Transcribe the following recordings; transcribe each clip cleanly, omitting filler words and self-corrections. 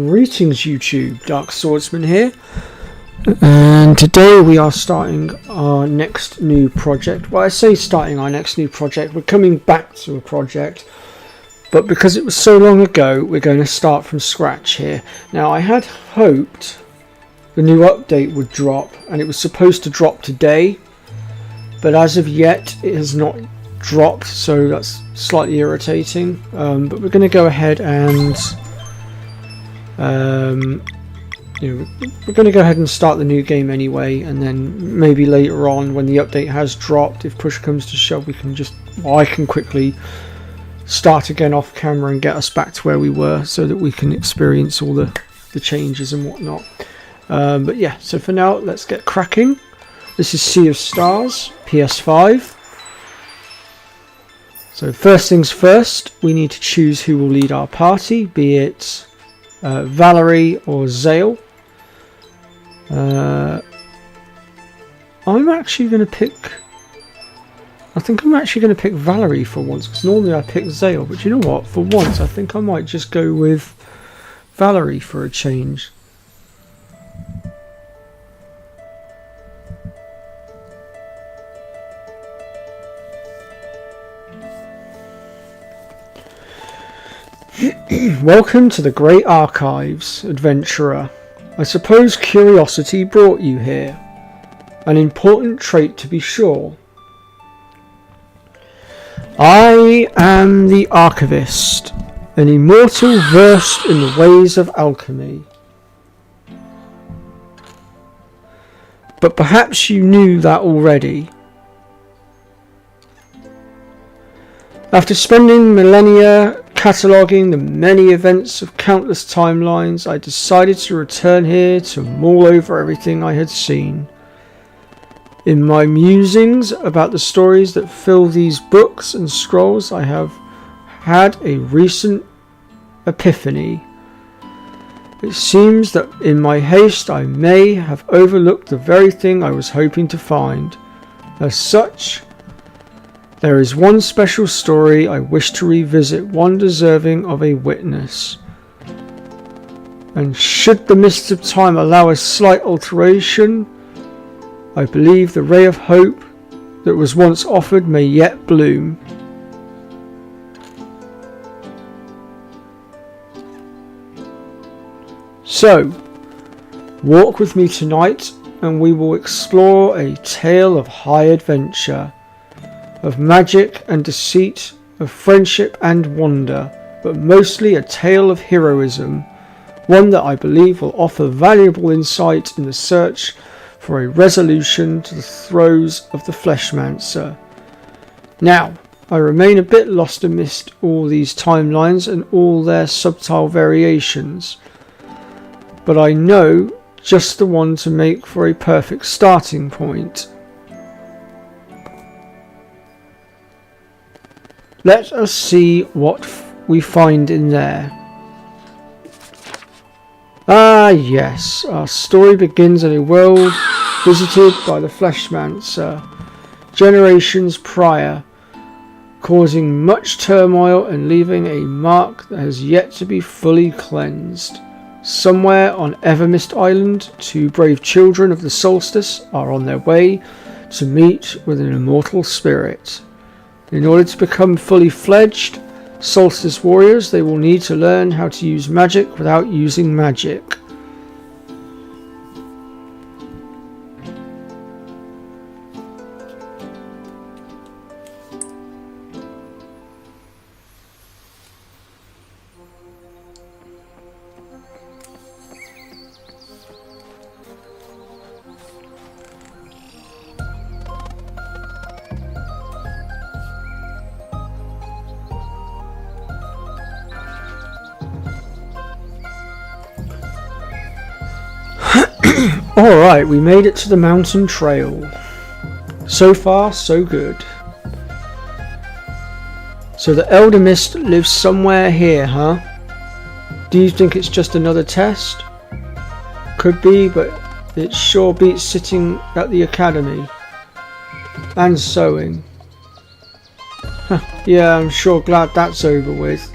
Greetings YouTube, Dark Swordsman here, and today we are starting our next new project. Well, I say starting our next new project, we're coming back to a project, but because it was so long ago, we're going to start from scratch here. Now, I had hoped the new update would drop, and it was supposed to drop today, but as of yet, it has not dropped, so that's slightly irritating. But we're going to go ahead and we're going to go ahead and start the new game anyway, and then maybe later on when the update has dropped, if push comes to shove, we can I can quickly start again off camera and get us back to where we were, so that we can experience all the changes and whatnot. But yeah, so for now, let's get cracking. This is Sea of Stars, ps5. So first things first, we need to choose who will lead our party, be it Valerie or Zale. I'm actually going to pick... I think I'm actually going to pick Valerie for once, because normally I pick Zale, but you know what? For once, I think I might just go with Valerie for a change. Welcome to the Great Archives, adventurer. I suppose curiosity brought you here. An important trait to be sure. I am the Archivist, an immortal versed in the ways of alchemy. But perhaps you knew that already. After spending millennia cataloguing the many events of countless timelines, I decided to return here to mull over everything I had seen. In my musings about the stories that fill these books and scrolls, I have had a recent epiphany. It seems that in my haste I may have overlooked the very thing I was hoping to find. As such, there is one special story I wish to revisit, one deserving of a witness. And should the mists of time allow a slight alteration, I believe the ray of hope that was once offered may yet bloom. So, walk with me tonight and we will explore a tale of high adventure, of magic and deceit, of friendship and wonder, but mostly a tale of heroism, one that I believe will offer valuable insight in the search for a resolution to the throes of the Fleshmancer. Now, I remain a bit lost amidst all these timelines and all their subtle variations, but I know just the one to make for a perfect starting point. Let us see what we find in there. Ah yes, our story begins in a world visited by the Fleshmancer generations prior, causing much turmoil and leaving a mark that has yet to be fully cleansed. Somewhere on Evermist Island, two brave children of the solstice are on their way to meet with an immortal spirit. In order to become fully fledged Solstice warriors, they will need to learn how to use magic without using magic. Alright, we made it to the mountain trail. So far, so good. So the Elder Mist lives somewhere here, huh? Do you think it's just another test? Could be, but it sure beats sitting at the academy. And sewing. Yeah, I'm sure glad that's over with.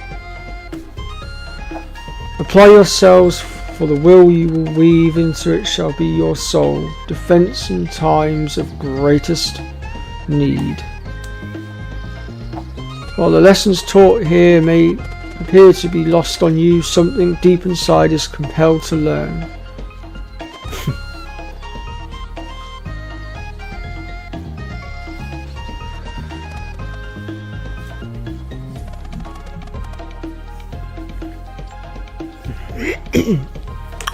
Apply yourselves, for the will you will weave into it shall be your soul, defence in times of greatest need. While the lessons taught here may appear to be lost on you, something deep inside is compelled to learn.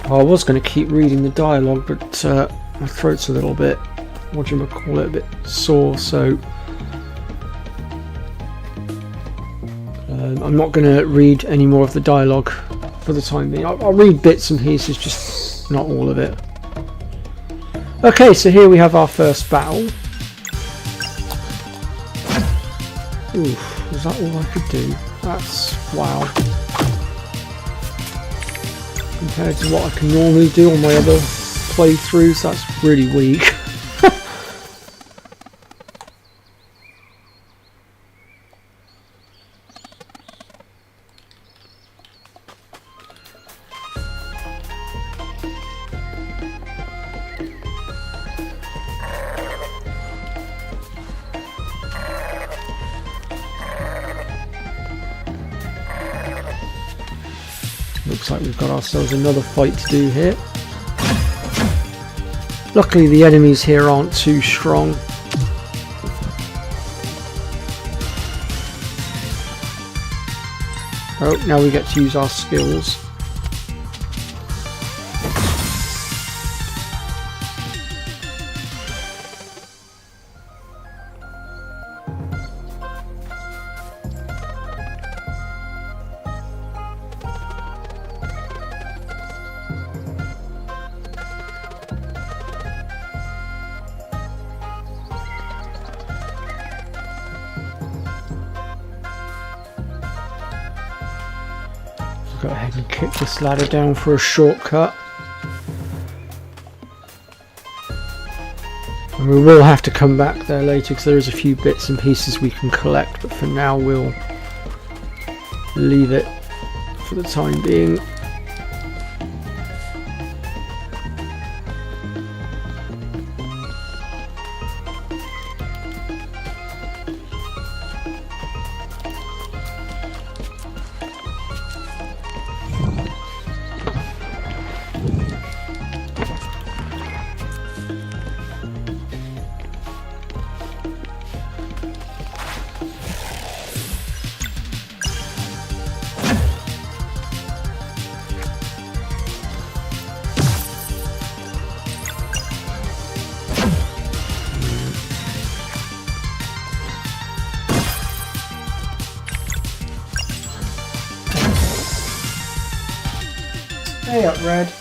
Well, I was going to keep reading the dialogue, but my throat's a little bit, what do you call it, a bit sore, so I'm not going to read any more of the dialogue for the time being. I'll read bits and pieces, just not all of it. Okay, so here we have our first battle. Oof, was that all I could do? That's, wow. Compared to what I can normally do on my other playthroughs, that's really weak. Looks like we've got ourselves another fight to do here. Luckily the enemies here aren't too strong. Oh, now we get to use our skills. Go ahead and kick this ladder down for a shortcut. And we will have to come back there later because there is a few bits and pieces we can collect, but for now we'll leave it for the time being. Stay up, Red.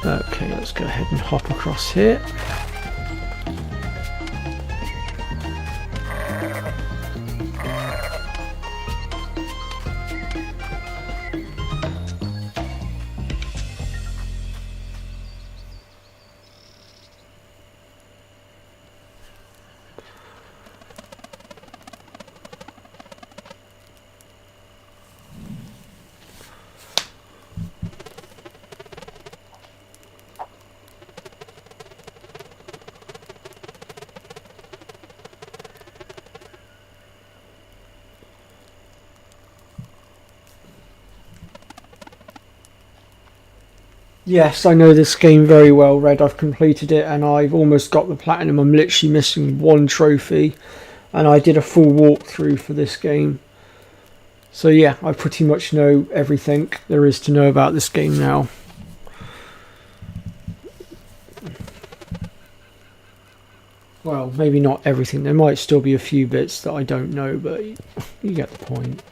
Okay, let's go ahead and hop across here. Yes, I know this game very well, Red. I've completed it and I've almost got the platinum. I'm literally missing one trophy and I did a full walkthrough for this game. So yeah, I pretty much know everything there is to know about this game now. Well, maybe not everything. There might still be a few bits that I don't know, but you get the point.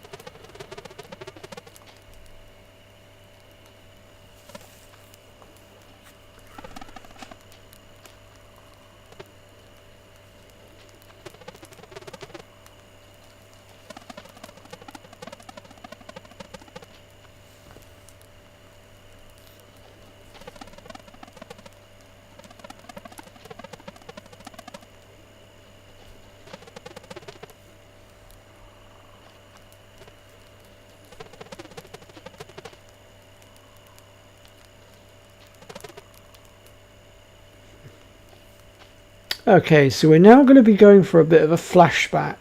Okay, so we're now going to be going for a bit of a flashback.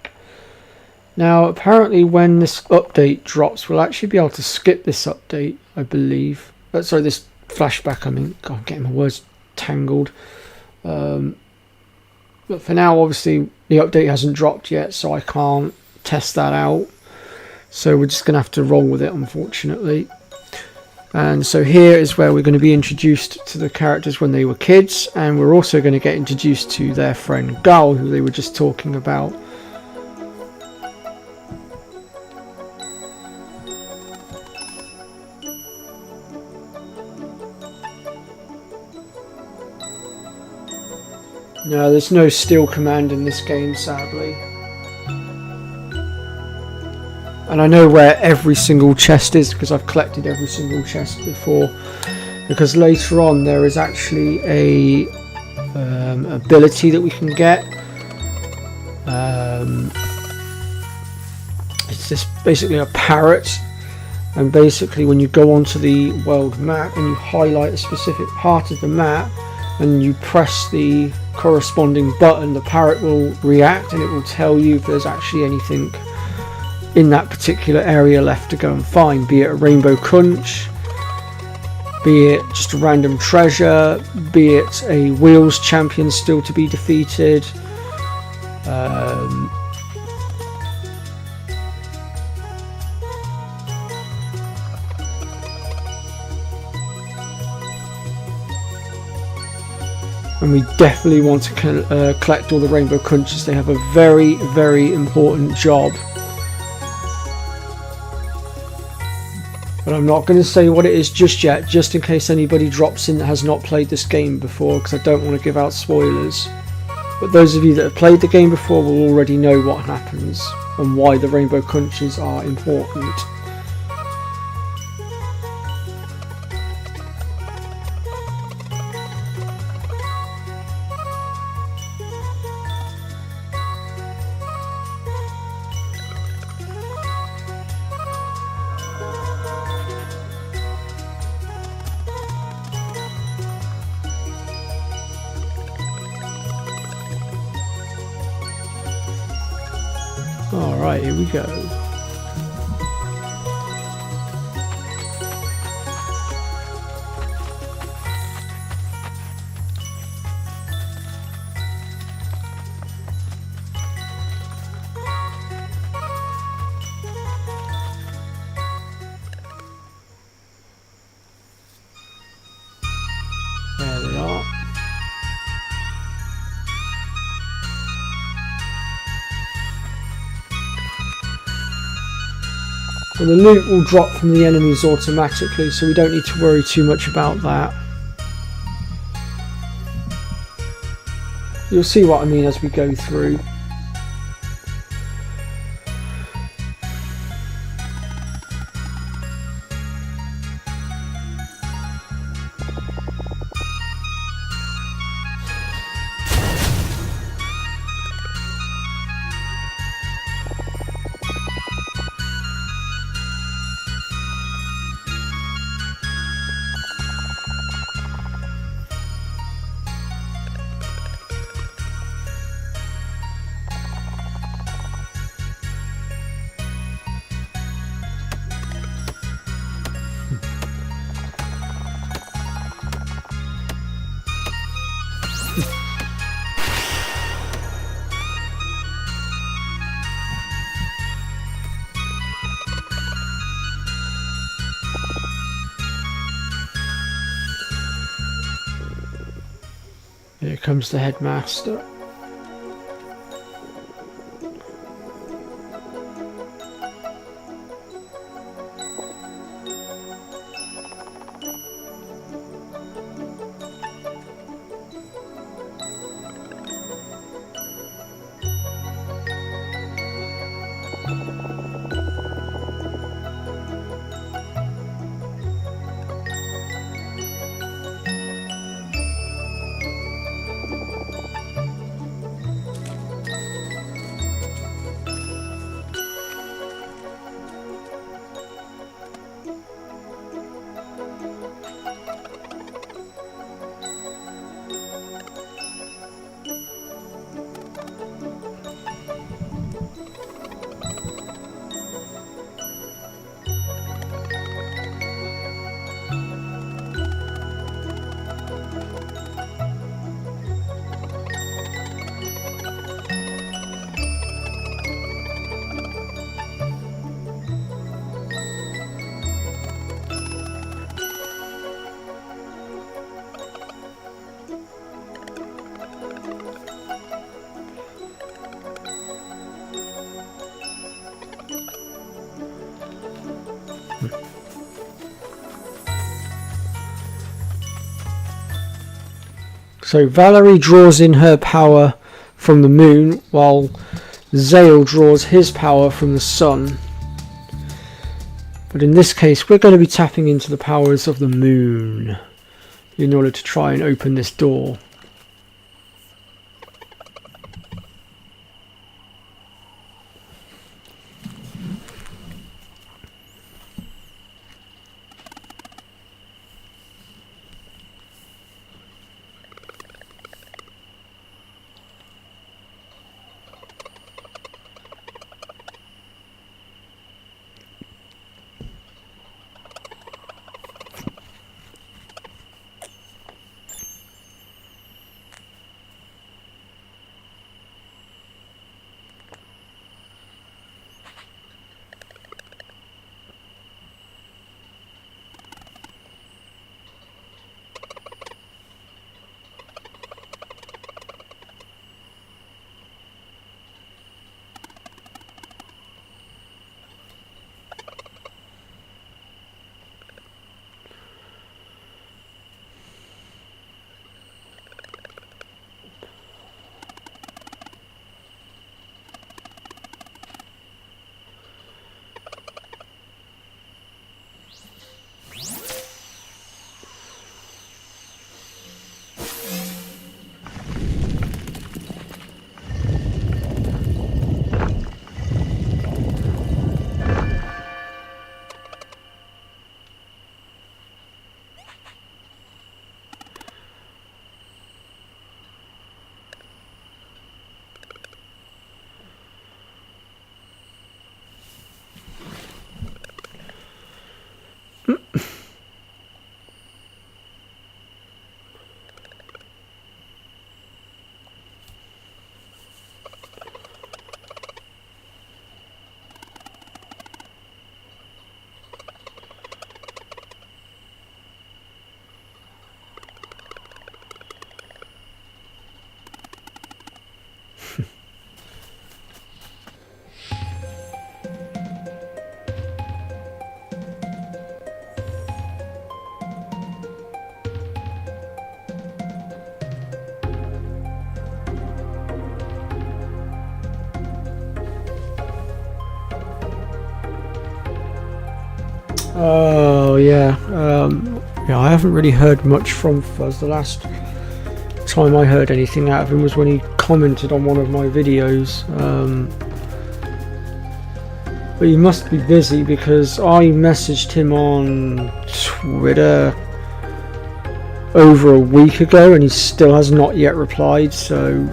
Now, apparently when this update drops, we'll actually be able to skip this update, I believe. Sorry, this flashback, I mean. God, I'm getting my words tangled. But for now, obviously, the update hasn't dropped yet, so I can't test that out. So we're just going to have to roll with it, unfortunately. And so here is where we're going to be introduced to the characters when they were kids, and we're also going to get introduced to their friend Gull, who they were just talking about. No, there's no steal command in this game, sadly. And I know where every single chest is because I've collected every single chest before. Because later on there is actually a ability that we can get. It's just basically a parrot. And basically when you go onto the world map and you highlight a specific part of the map and you press the corresponding button, the parrot will react and it will tell you if there's actually anything in that particular area left to go and find, be it a rainbow conch, be it just a random treasure, be it a wheels champion still to be defeated. And we definitely want to collect all the rainbow conches. They have a very, very important job. But I'm not going to say what it is just yet, just in case anybody drops in that has not played this game before, because I don't want to give out spoilers. But those of you that have played the game before will already know what happens and why the rainbow conches are important. Alright, here we go. There they are. Well, the loot will drop from the enemies automatically, so we don't need to worry too much about that. You'll see what I mean as we go through. Here comes the headmaster. So Valerie draws in her power from the moon, while Zale draws his power from the sun. But in this case, we're going to be tapping into the powers of the moon in order to try and open this door. Oh yeah, yeah. I haven't really heard much from Fuzz. The last time I heard anything out of him was when he commented on one of my videos. But he must be busy because I messaged him on Twitter over a week ago and he still has not yet replied. So.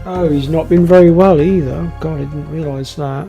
Oh, he's not been very well either. God, I didn't realise that.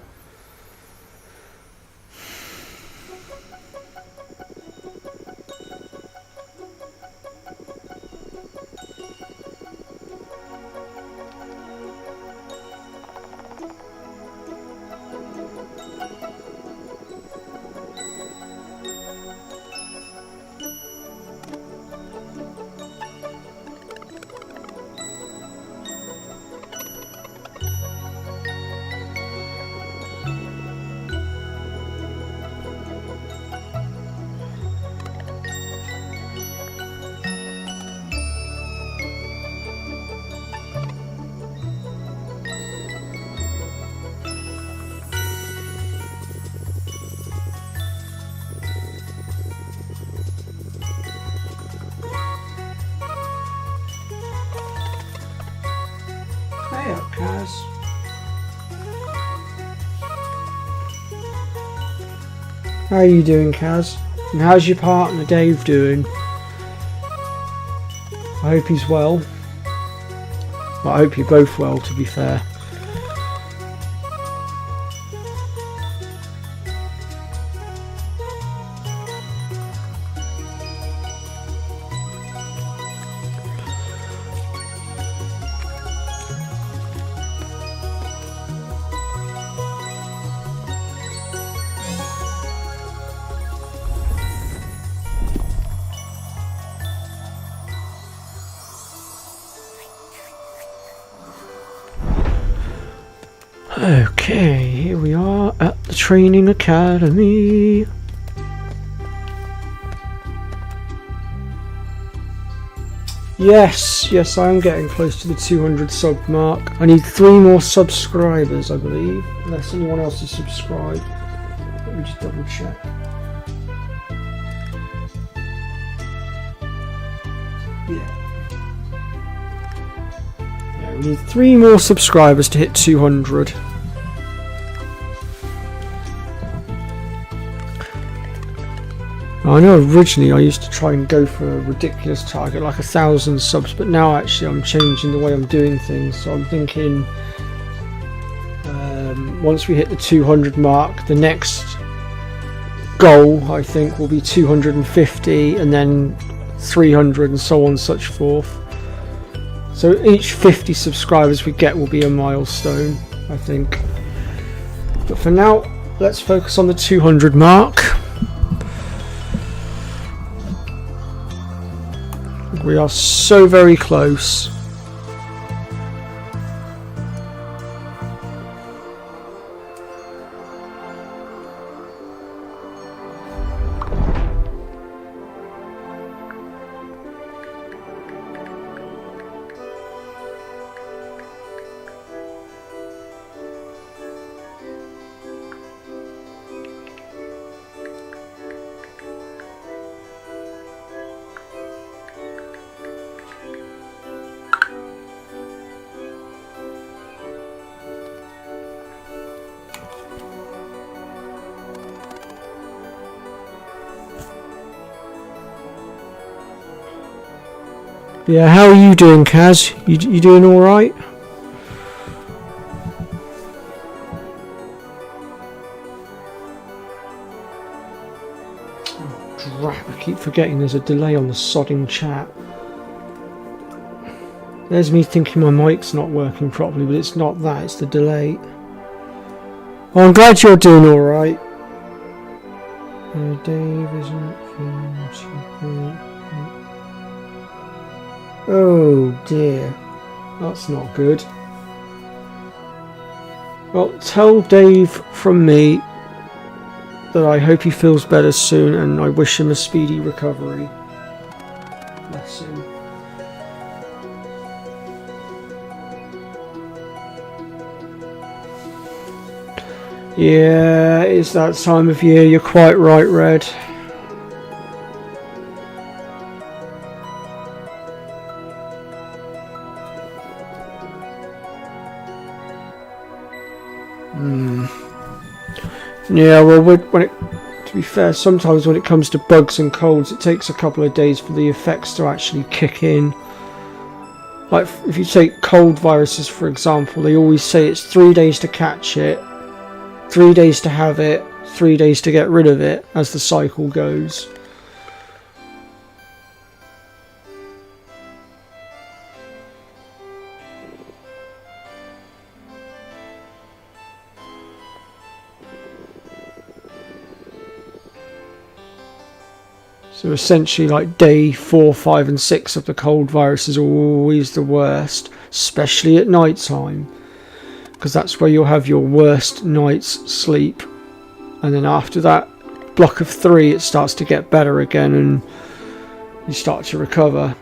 Hey up, Kaz. How are you doing, Kaz? And how's your partner Dave doing? I hope he's well. Well, I hope you're both well, to be fair. Okay, here we are at the training academy. Yes, I am getting close to the 200 sub mark. I need 3 more subscribers, I believe, unless anyone else is subscribed. Let me just double check. Yeah, we need 3 more subscribers to hit 200. I know originally I used to try and go for a ridiculous target like 1,000 subs, but now actually I'm changing the way I'm doing things. So I'm thinking once we hit the 200 mark, the next goal I think will be 250 and then 300 and so on and such forth. So each 50 subscribers we get will be a milestone, I think. But for now, let's focus on the 200 mark. We are so very close. Yeah, how are you doing, Kaz? You doing all right? Oh, drat, I keep forgetting there's a delay on the sodding chat. There's me thinking my mic's not working properly, but it's not that, it's the delay. Well, I'm glad you're doing all right. Dave isn't feeling too great. Oh dear, that's not good. Well, tell Dave from me that I hope he feels better soon and I wish him a speedy recovery. Bless him. Yeah, it's that time of year, you're quite right, Red. Yeah, well, to be fair, sometimes when it comes to bugs and colds, it takes a couple of days for the effects to actually kick in. Like if you take cold viruses for example, they always say it's 3 days to catch it, 3 days to have it, 3 days to get rid of it as the cycle goes. So essentially like day 4, 5 and 6 of the cold virus is always the worst, especially at night time, because that's where you'll have your worst night's sleep. And then after that block of 3 it starts to get better again and you start to recover.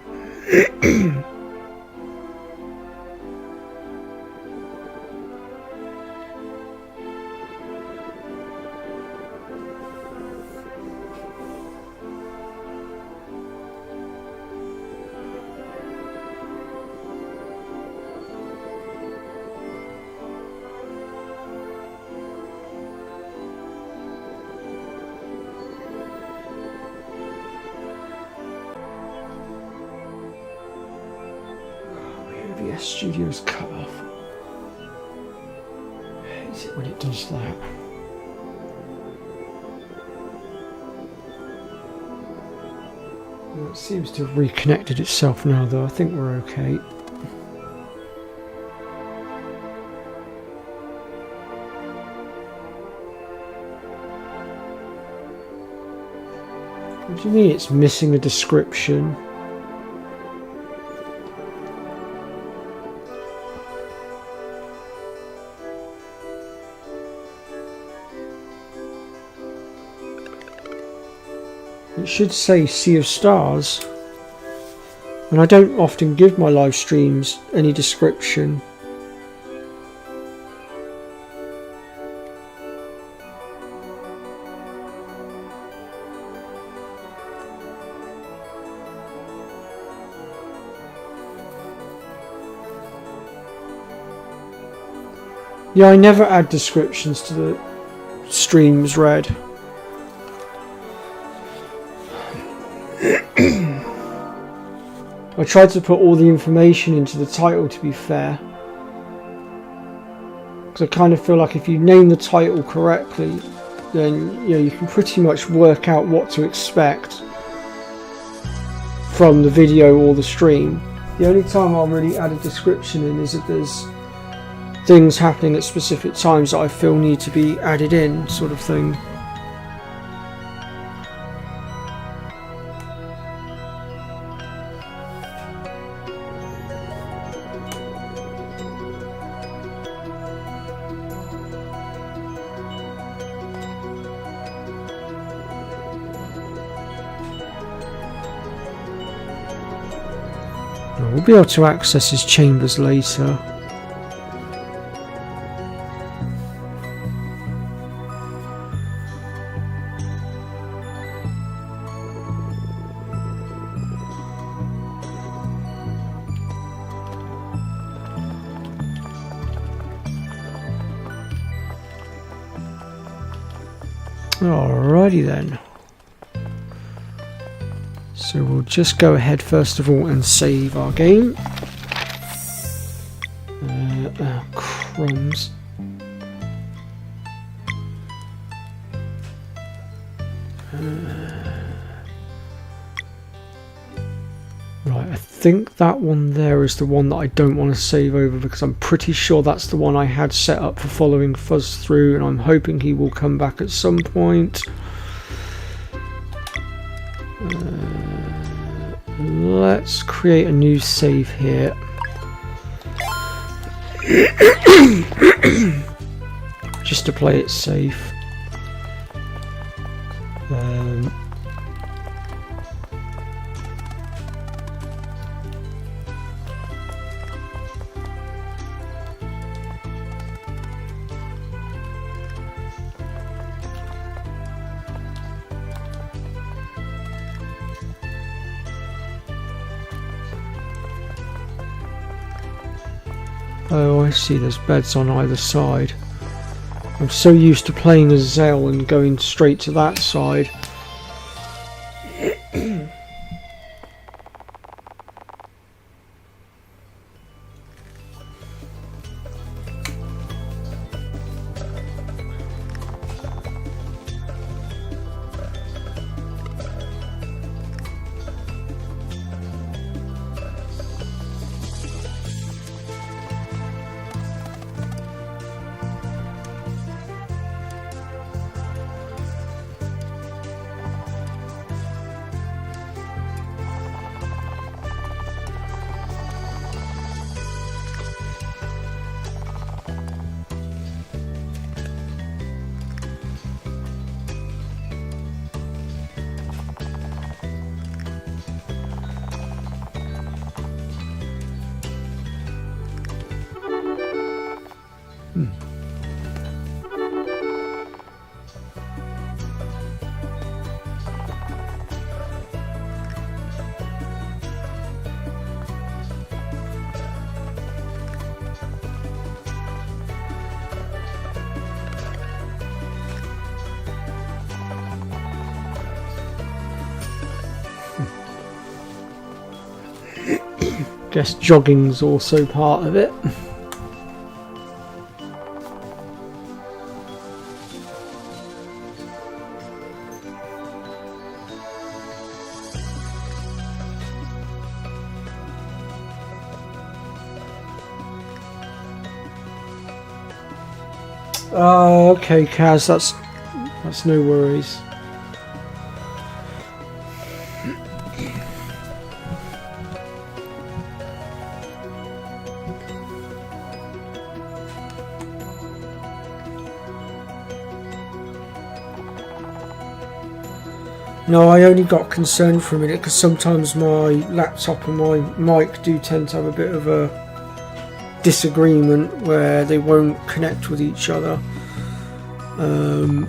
OBS Studio's cut off. I hate it when it does that. Well, it seems to have reconnected itself now though. I think we're okay. What do you mean it's missing a description? It should say Sea of Stars, and I don't often give my live streams any description. Yeah, I never add descriptions to the streams read. I tried to put all the information into the title, to be fair, because I kind of feel like if you name the title correctly, then you can pretty much work out what to expect from the video or the stream. The only time I'll really add a description in is if there's things happening at specific times that I feel need to be added in, sort of thing. We'll be able to access his chambers later. Alrighty then. So we'll just go ahead first of all and save our game. Crumbs. Right, I think that one there is the one that I don't want to save over, because I'm pretty sure that's the one I had set up for following Fuzz through, and I'm hoping he will come back at some point. Let's create a new save here. Just to play it safe. Oh, I see, there's beds on either side. I'm so used to playing as Zell and going straight to that side. Guess jogging's also part of it. Oh, okay, Kaz, that's no worries. No, I only got concerned for a minute because sometimes my laptop and my mic do tend to have a bit of a disagreement where they won't connect with each other. And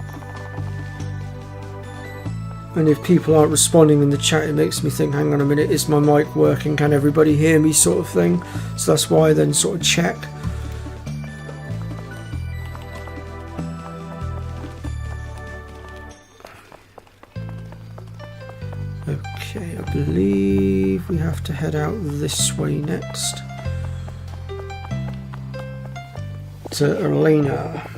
if people aren't responding in the chat, it makes me think, hang on a minute, is my mic working? Can everybody hear me, sort of thing? So that's why I then sort of check. Okay, I believe we have to head out this way next to Elena.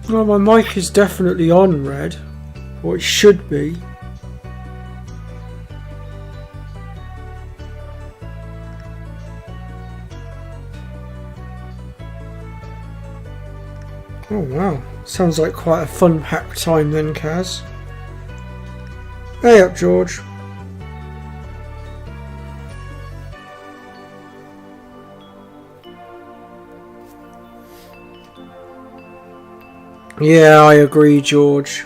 Well, my mic is definitely on, Red, or it should be. Oh wow, sounds like quite a fun packed time then, Kaz. Hey up, George. Yeah, I agree, George.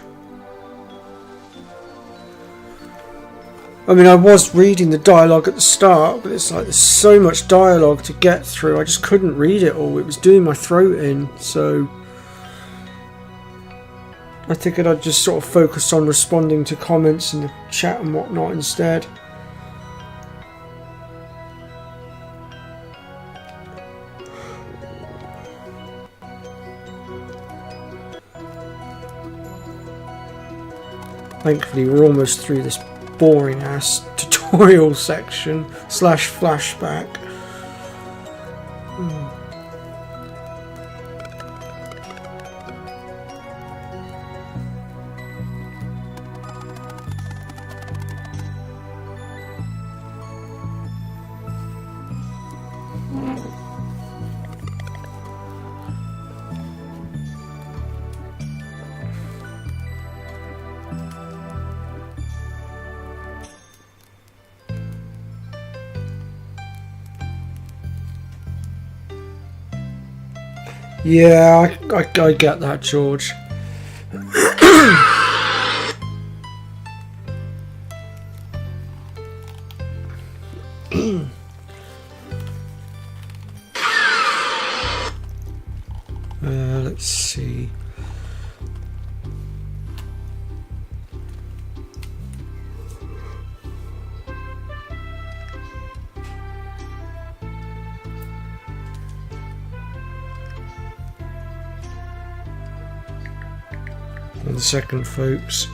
I mean, I was reading the dialogue at the start, but it's like there's so much dialogue to get through, I just couldn't read it all. It was doing my throat in, so I figured I'd just sort of focus on responding to comments in the chat and whatnot instead. Thankfully, we're almost through this boring ass tutorial section / flashback. Yeah, I get that, George. Let's see. One second, folks.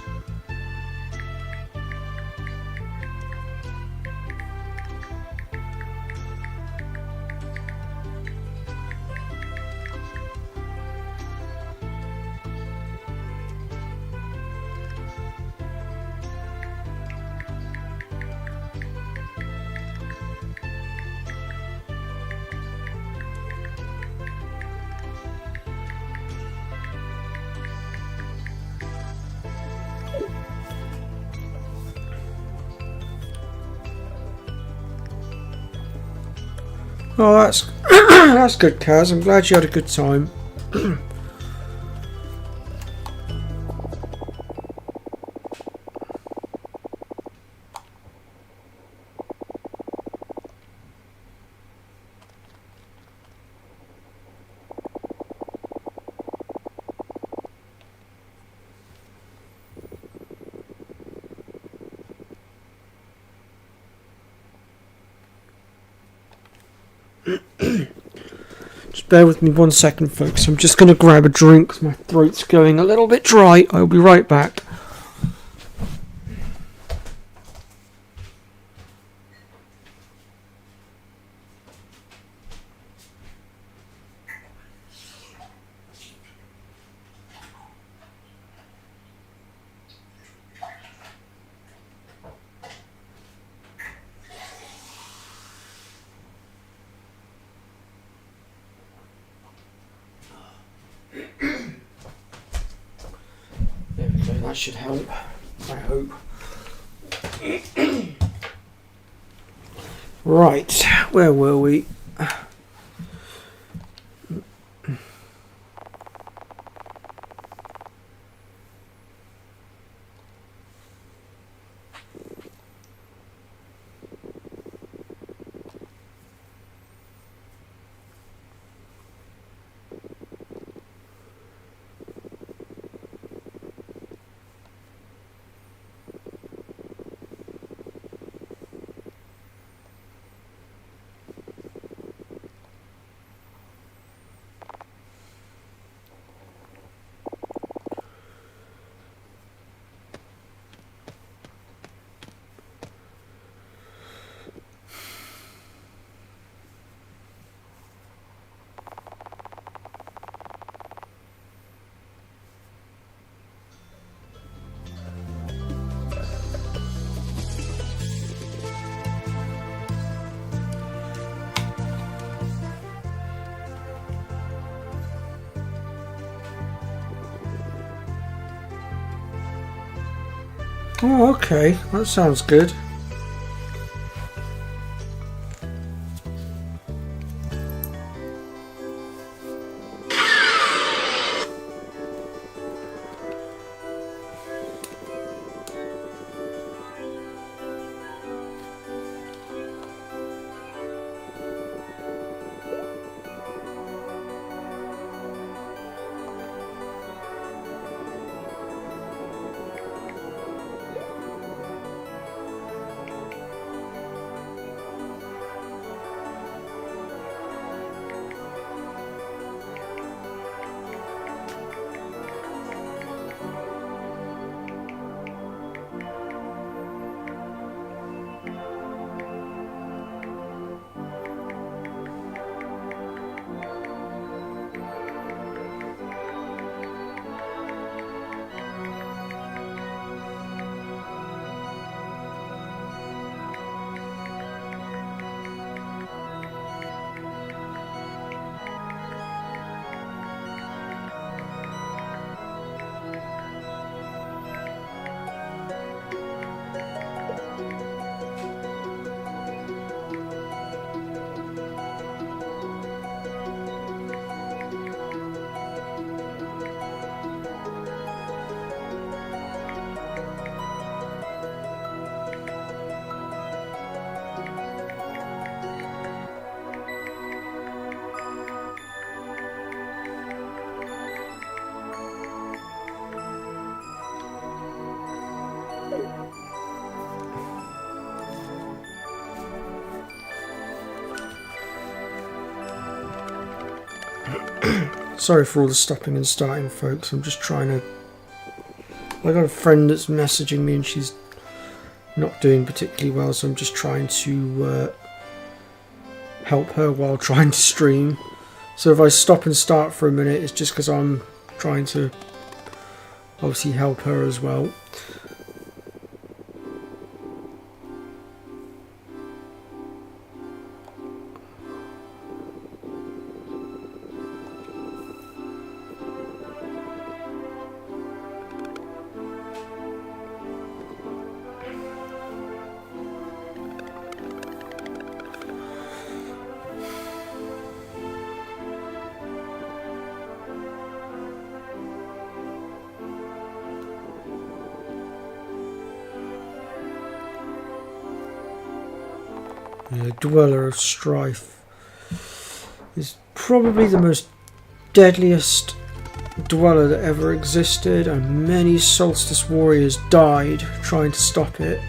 Oh, that's that's good, Kaz. I'm glad you had a good time. Just bear with me 1 second, folks. I'm just going to grab a drink because my throat's going a little bit dry. I'll be right back. There we go, that should help, I hope. Right, where were we? Oh, okay, that sounds good. Sorry for all the stopping and starting, folks. I'm just trying to... I got a friend that's messaging me and she's not doing particularly well, so I'm just trying to help her while trying to stream. So if I stop and start for a minute, it's just because I'm trying to obviously help her as well. Dweller of Strife is probably the most deadliest dweller that ever existed, and many Solstice warriors died trying to stop it.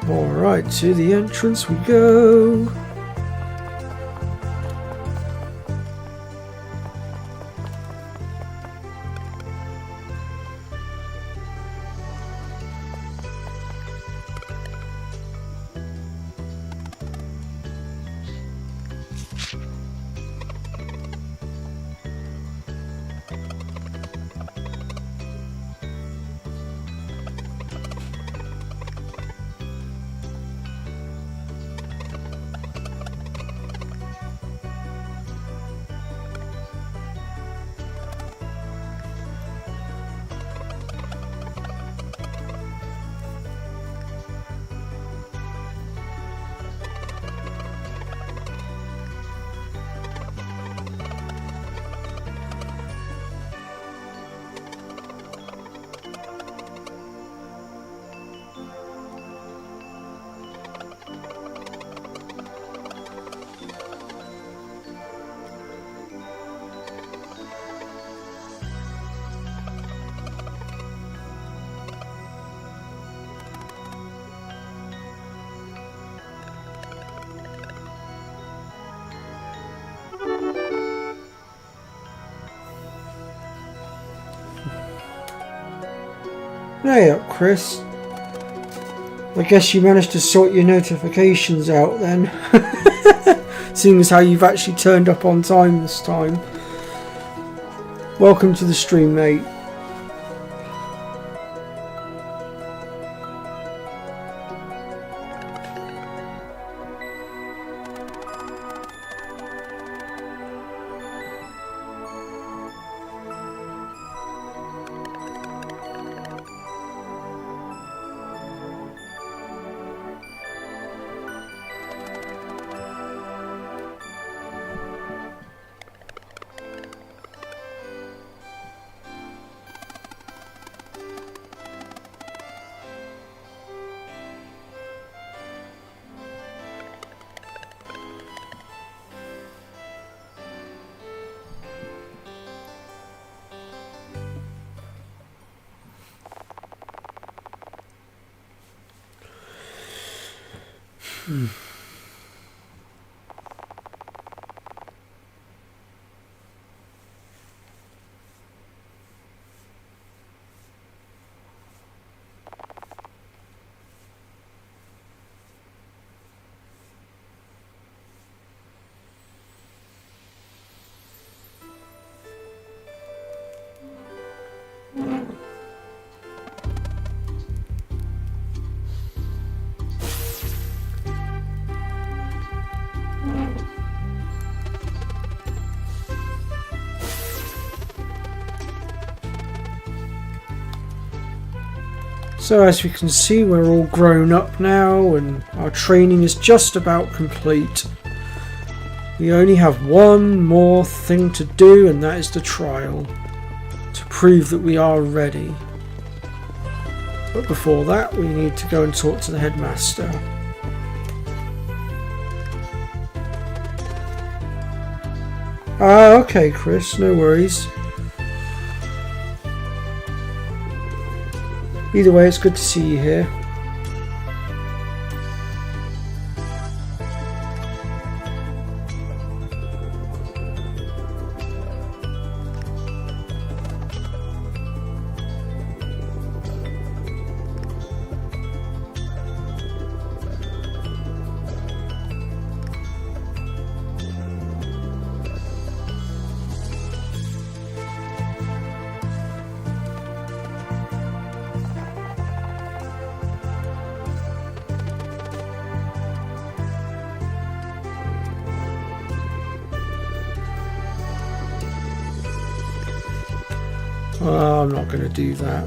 Alright, to the entrance we go. Hey up, Chris. I guess you managed to sort your notifications out then. Seeing as how you've actually turned up on time this time. Welcome to the stream, mate. So as we can see, we're all grown up now and our training is just about complete. We only have one more thing to do, and that is the trial. To prove that we are ready. But before that, we need to go and talk to the headmaster. Ah, okay, Chris, no worries. Either way, it's good to see you here. Oh, I'm not going to do that.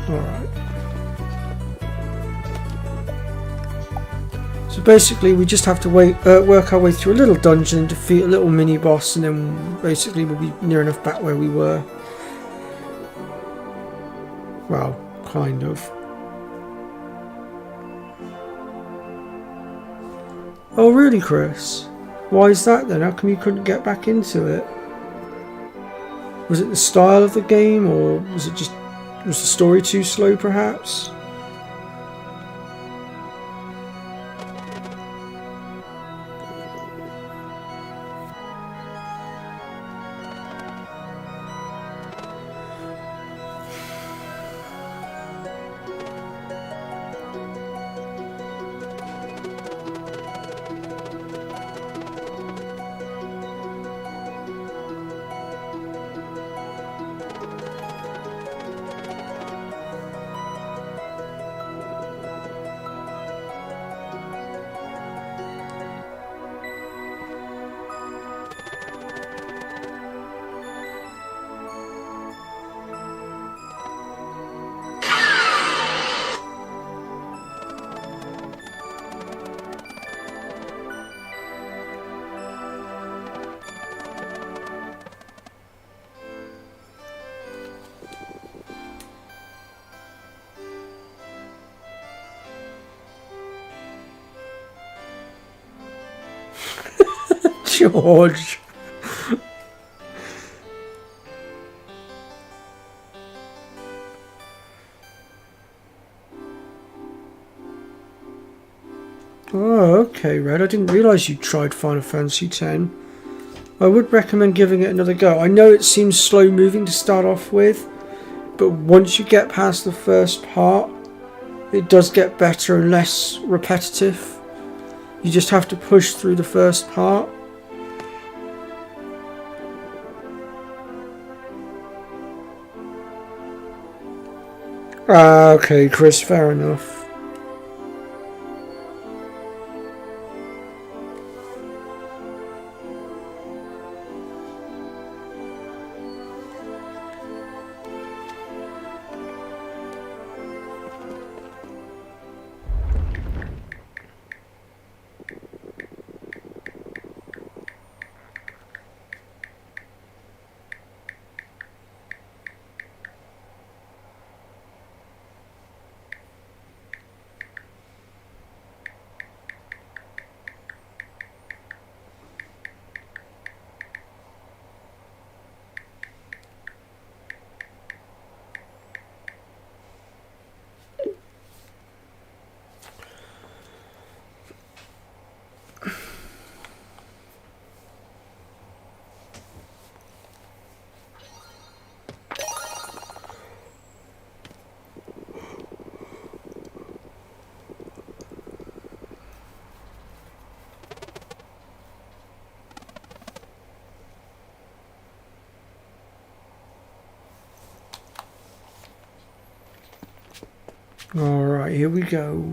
Alright. So basically we just have to work our way through a little dungeon and defeat a little mini boss, and then basically we'll be near enough back where we were. Well, kind of. Oh really, Chris? Why is that then? How come you couldn't get back into it? Was it the style of the game, or was the story too slow perhaps? George. Oh, okay, Red. I didn't realise you tried Final Fantasy X. I would recommend giving it another go. I know it seems slow moving to start off with, but once you get past the first part, it does get better and less repetitive. You just have to push through the first part. Ah, okay, Chris, fair enough. Alright, here we go.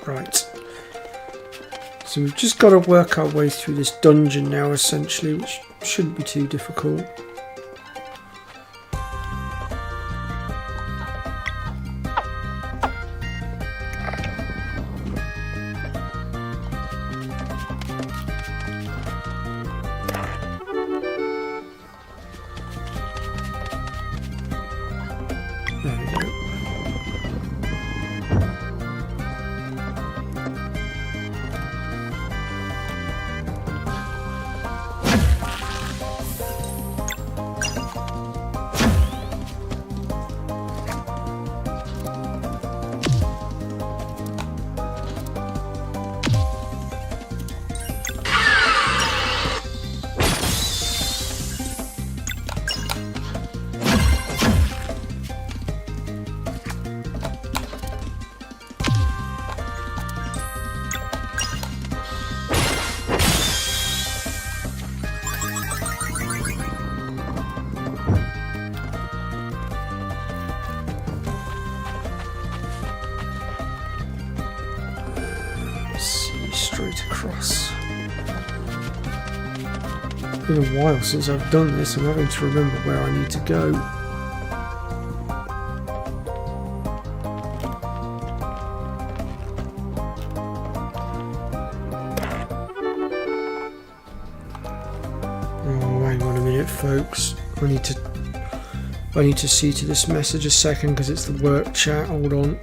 Right. So we've just got to work our way through this dungeon now, essentially, which shouldn't be too difficult. There we go. Straight across. It's been a while since I've done this. I'm having to remember where I need to go. Oh, hang on a minute, folks. I need to see to this message a second because it's the work chat. Hold on.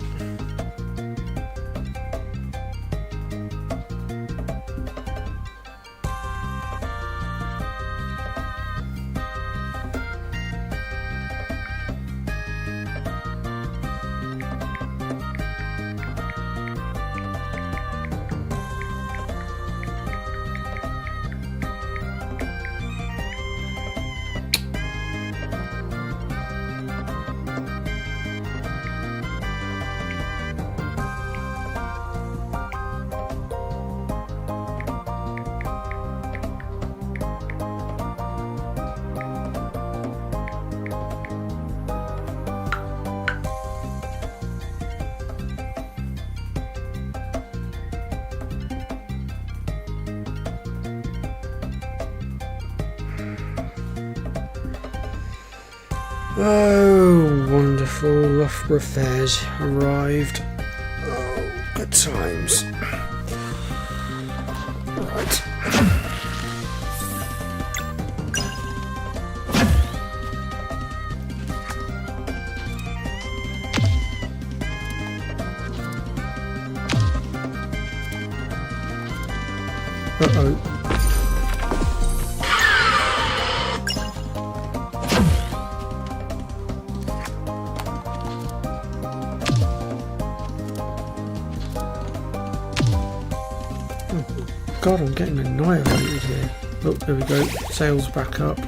Oh, wonderful. Loughborough Fair's arrived. Oh, good times. Right. Uh-oh. God, I'm getting annihilated here. Oh, there we go. Sails back up.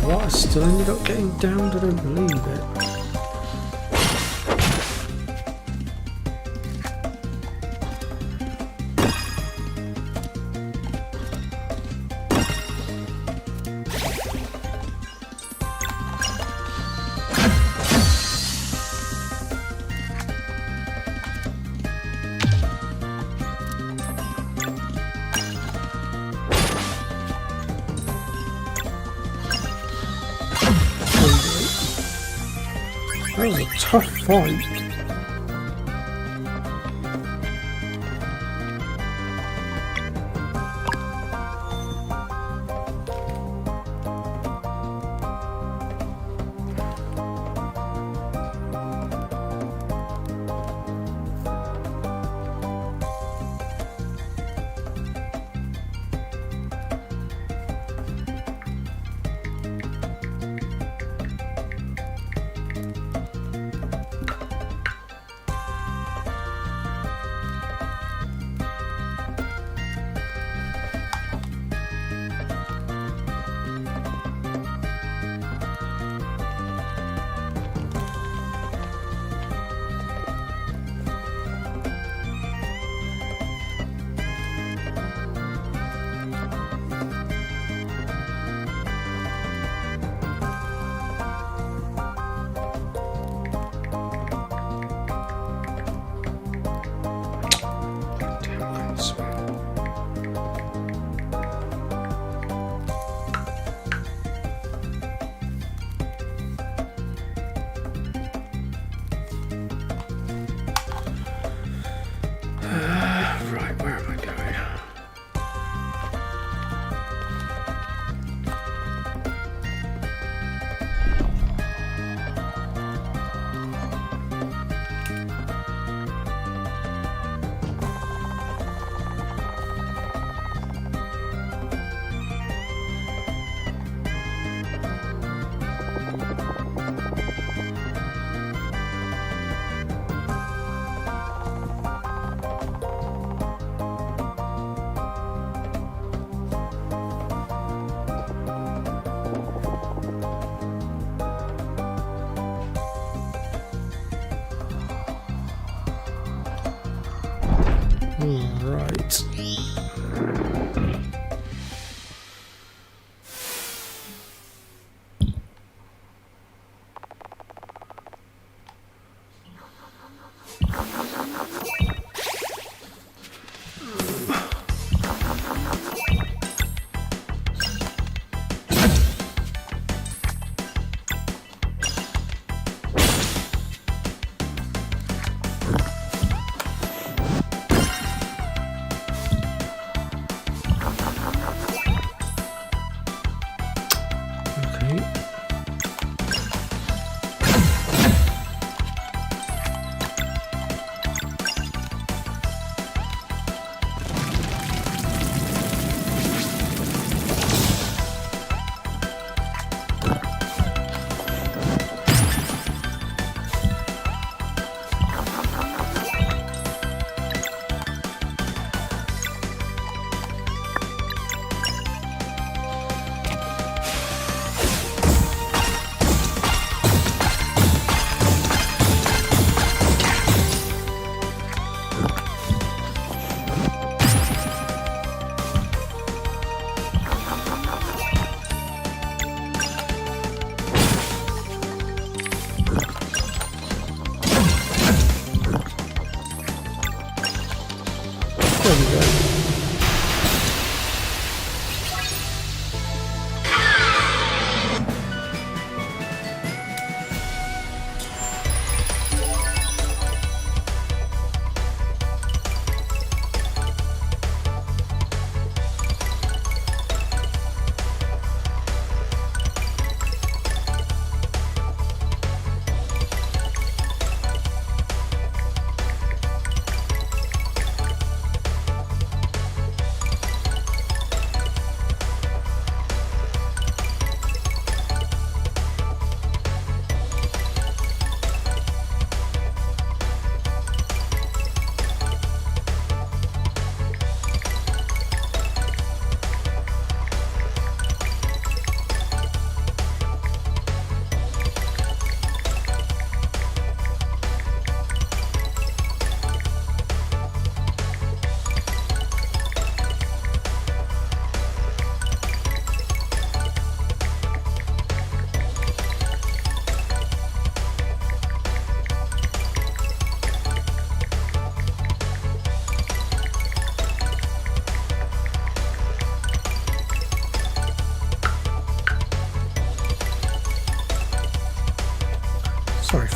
What? I still ended up getting downed? I don't believe it. That was a tough fight.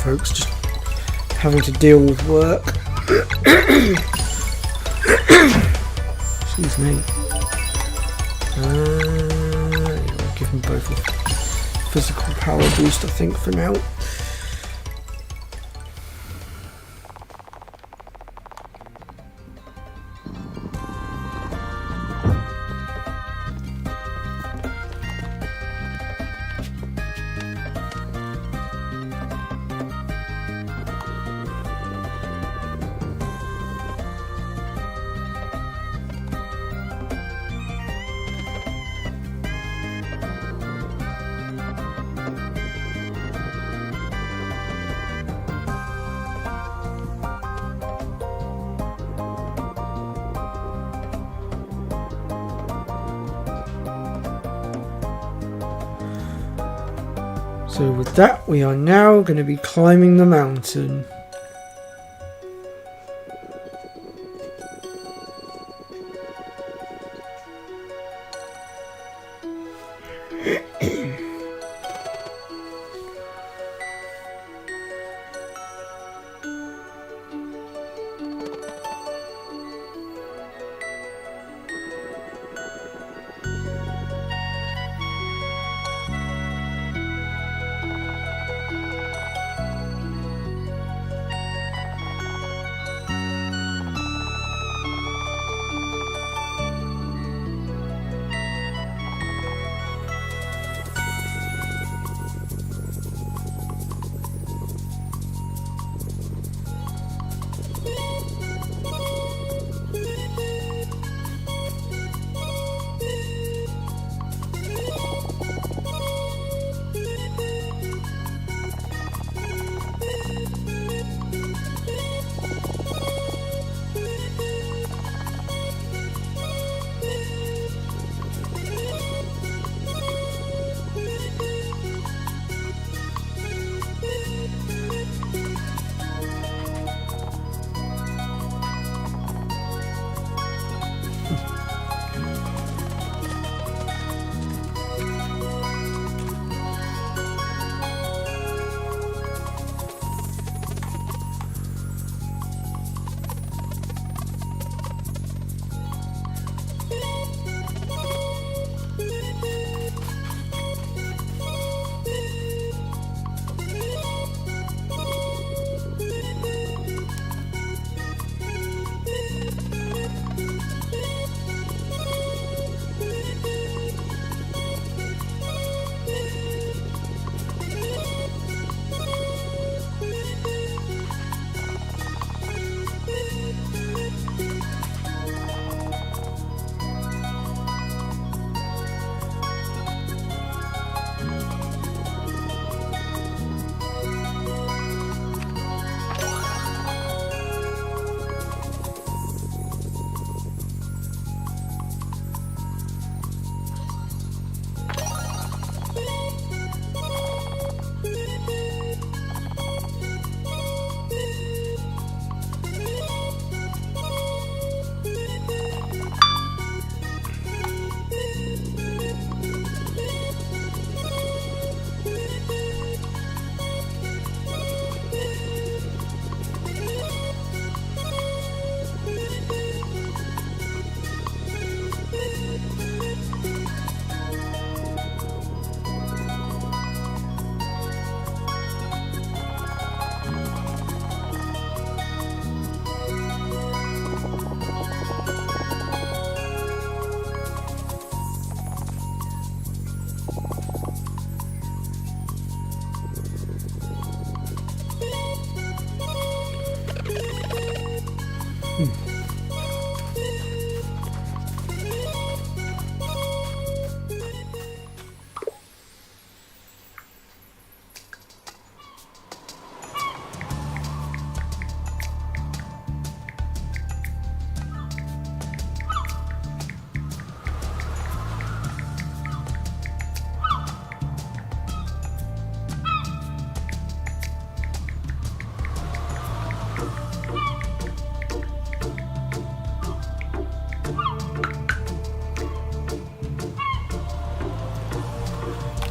folks, just having to deal with work. Excuse me. I'll give them both a physical power boost, I think, for now. So with that, we are now going to be climbing the mountain.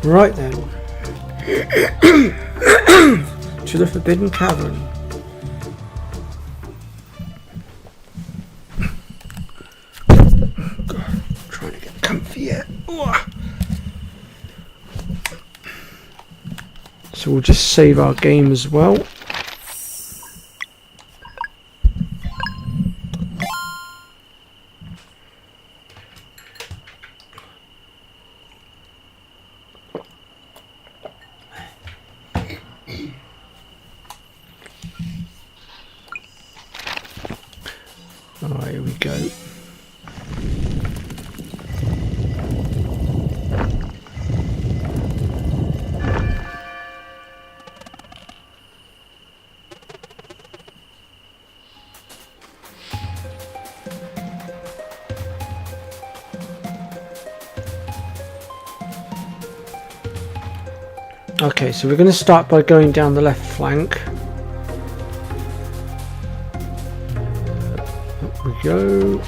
Right then. to the Forbidden Cavern. God, I'm trying to get comfy yet. So we'll just save our game as well. Alright, here we go. Okay, so we're going to start by going down the left flank. Up we go.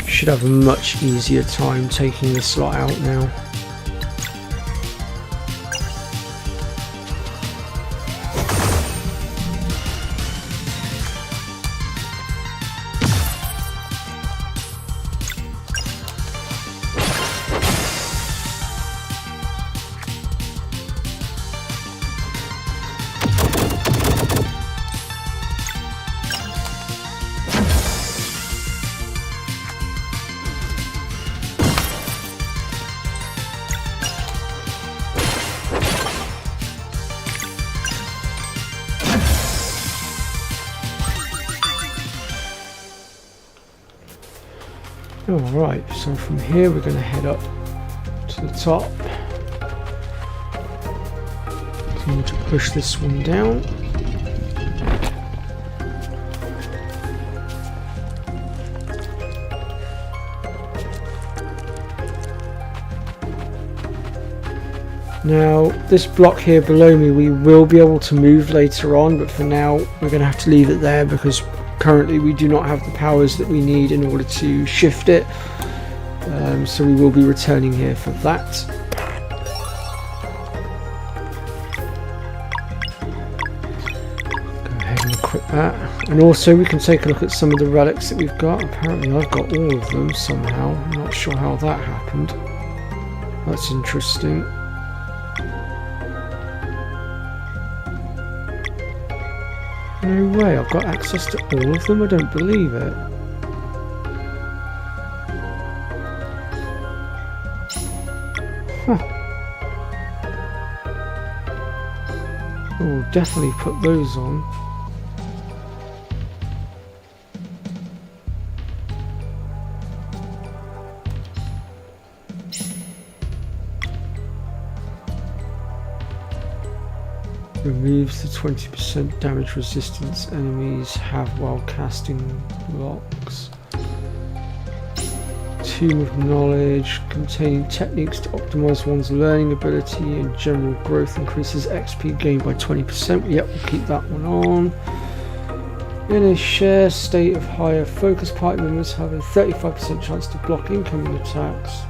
Should have a much easier time taking this slot out now. Alright, so from here we're going to head up to the top. Continue to push this one down. Now, this block here below me we will be able to move later on, but for now we're going to have to leave it there because currently we do not have the powers that we need in order to shift it, so we will be returning here for that. Go ahead and equip that, and also we can take a look at some of the relics that we've got. Apparently I've got all of them somehow. I'm not sure how that happened. That's interesting. No way, I've got access to all of them? I don't believe it. Huh. Oh, definitely put those on. Removes the 20% damage resistance enemies have while casting locks. Tomb of Knowledge, containing techniques to optimize one's learning ability and general growth, increases XP gained by 20%. Yep, we'll keep that one on. In a shared state of higher focus, party members have a 35% chance to block incoming attacks.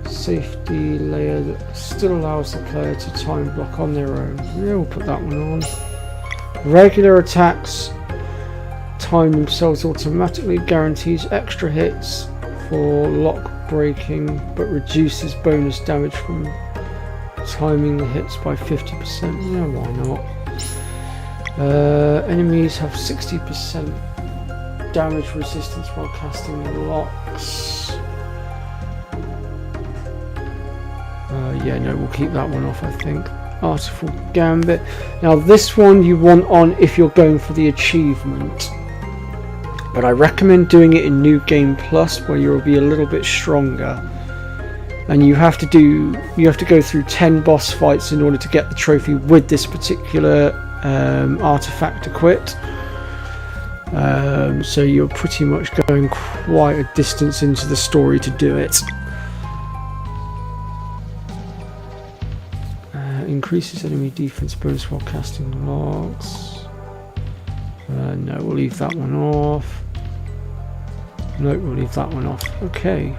Safety layer that still allows the player to time block on their own. Yeah, we'll put that one on. Regular attacks time themselves automatically, guarantees extra hits for lock breaking, but reduces bonus damage from timing the hits by 50%. Yeah, why not? Enemies have 60% damage resistance while casting locks. Yeah, no, we'll keep that one off, I think. Artful Gambit. Now, this one you want on if you're going for the achievement. But I recommend doing it in New Game Plus, where you'll be a little bit stronger. And you have to go through 10 boss fights in order to get the trophy with this particular artifact equipped. So you're pretty much going quite a distance into the story to do it. Increases enemy defense bonus while casting locks. No, we'll leave that one off. No, we'll leave that one off. Okay.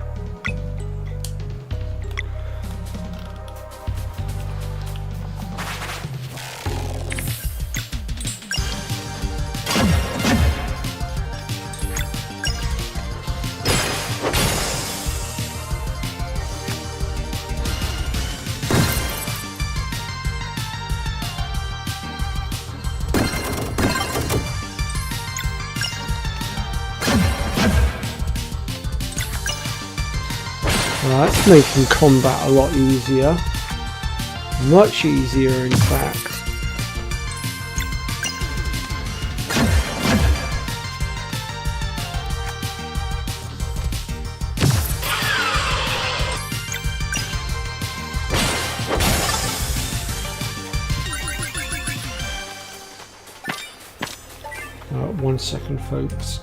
That's making combat a lot easier. Much easier, in fact. One second, folks.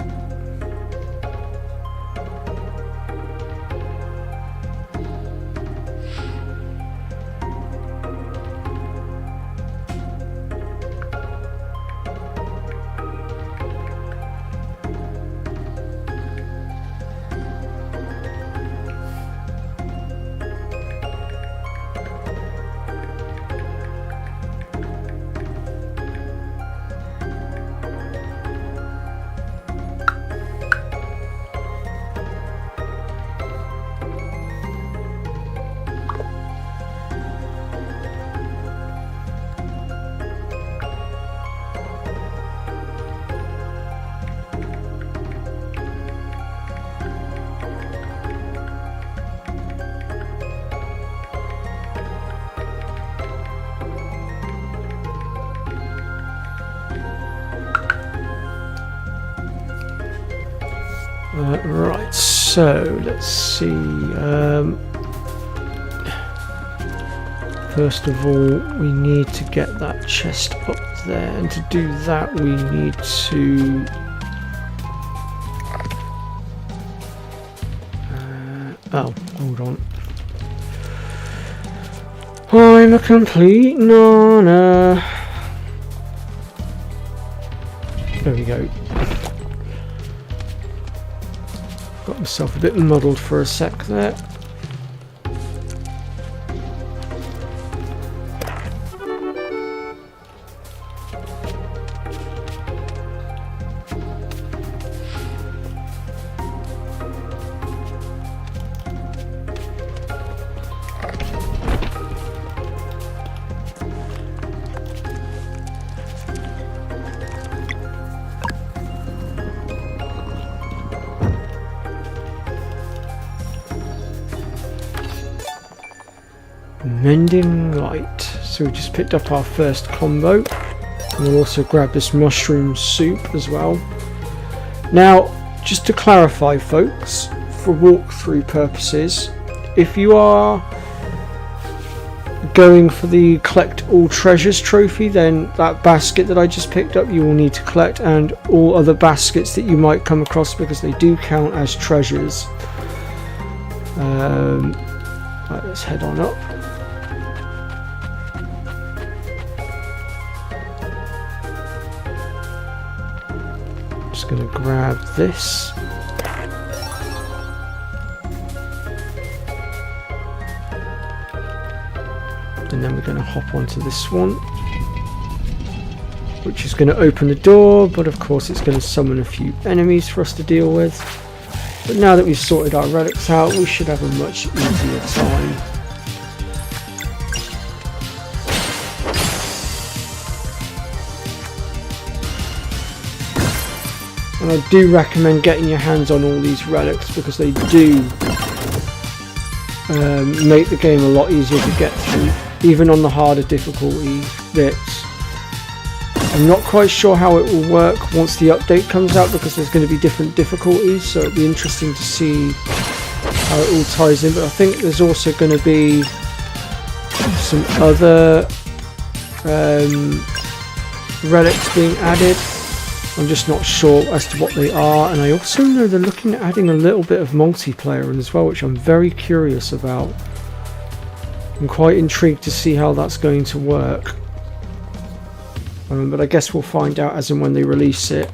Right, so let's see. First of all, we need to get that chest up there, and to do that we need to oh, hold on. I'm a complete nana. There we go. Got myself a bit muddled for a sec there. Mending light. So we just picked up our first combo, and we'll also grab this mushroom soup as well. Now, just to clarify, folks, for walkthrough purposes, if you are going for the collect all treasures trophy, then that basket that I just picked up you will need to collect, and all other baskets that you might come across, because they do count as treasures. Right, let's head on up. Just going to grab this. And then we're going to hop onto this one, which is going to open the door, but of course it's going to summon a few enemies for us to deal with. But now that we've sorted our relics out, we should have a much easier time. And I do recommend getting your hands on all these relics, because they do make the game a lot easier to get through, even on the harder difficulty bits. I'm not quite sure how it will work once the update comes out, because there's going to be different difficulties, so it'll be interesting to see how it all ties in. But I think there's also going to be some other relics being added. I'm just not sure as to what they are, and I also know they're looking at adding a little bit of multiplayer in as well, which I'm very curious about. I'm quite intrigued to see how that's going to work, but I guess we'll find out as and when they release it.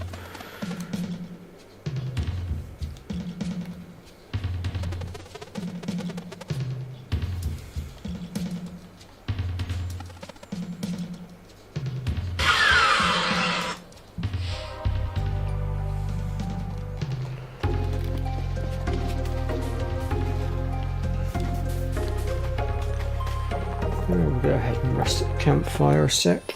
We'll go ahead and rest at the campfire a sec.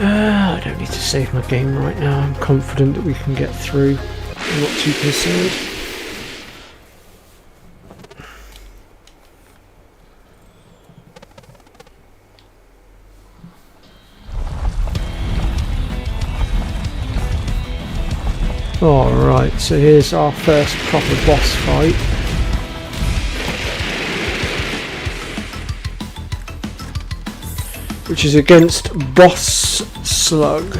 I don't need to save my game right now. I'm confident that we can get through. I'm not too concerned. Alright, so here's our first proper boss fight. Which is against Boss Slug.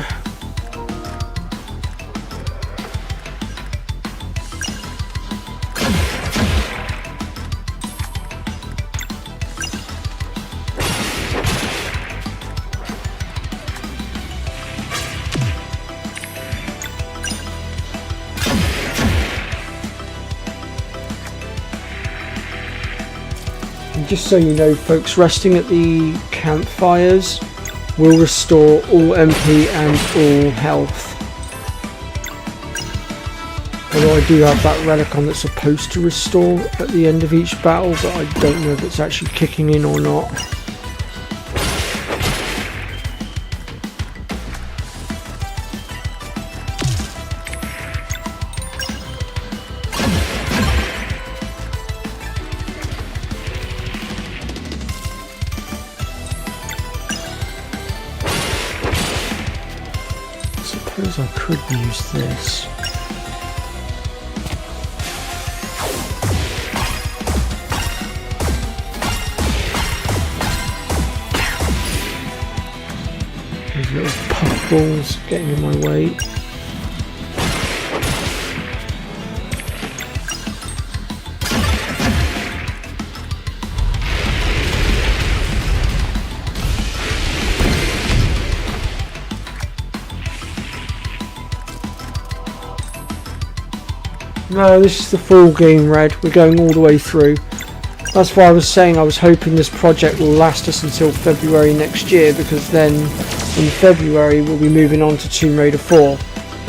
Just so you know, folks, resting at the campfires will restore all MP and all health. Although I do have that relic on that's supposed to restore at the end of each battle, but I don't know if it's actually kicking in or not. I could use this. These little puffballs getting in my way. No, this is the full game, Red. We're going all the way through. That's why I was saying I was hoping this project will last us until February next year, because then in February we'll be moving on to Tomb Raider 4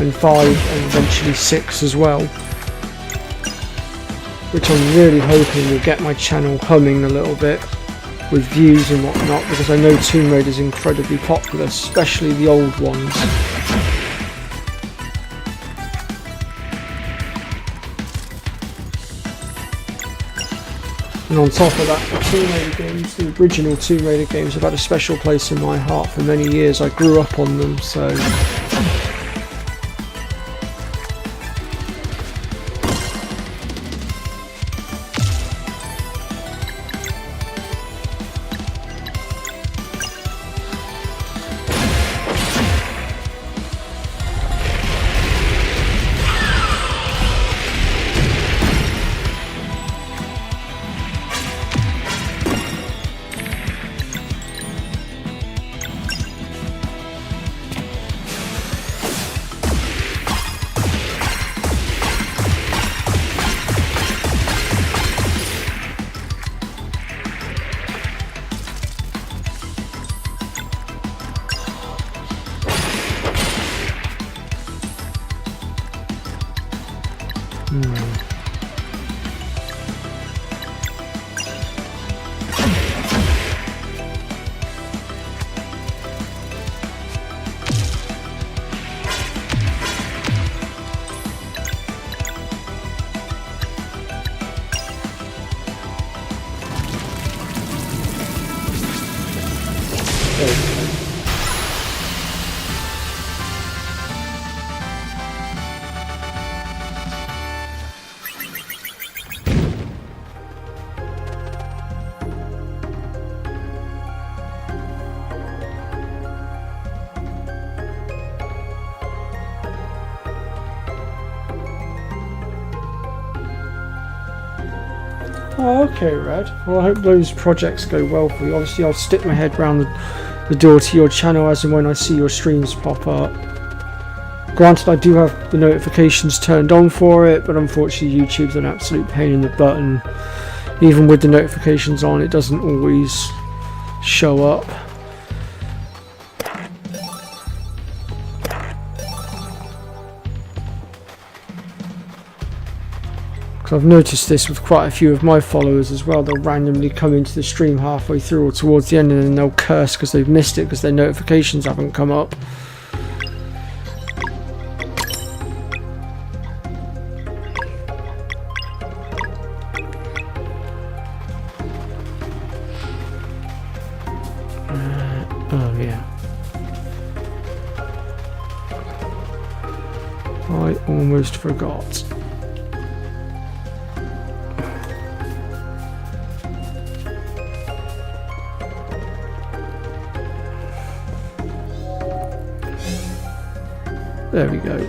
and 5 and eventually 6 as well. Which I'm really hoping will get my channel humming a little bit with views and whatnot, because I know Tomb Raider is incredibly popular, especially the old ones. And on top of that, the Tomb Raider games, the original Tomb Raider games, have had a special place in my heart for many years. I grew up on them, so... Oh, okay, Red. Well, I hope those projects go well for you. Obviously, I'll stick my head round the door to your channel as and when I see your streams pop up. Granted, I do have the notifications turned on for it, but unfortunately YouTube's an absolute pain in the butt, and even with the notifications on, it doesn't always show up. I've noticed this with quite a few of my followers as well. They'll randomly come into the stream halfway through or towards the end, and then they'll curse because they've missed it because their notifications haven't come up. Oh yeah. I almost forgot. There we go.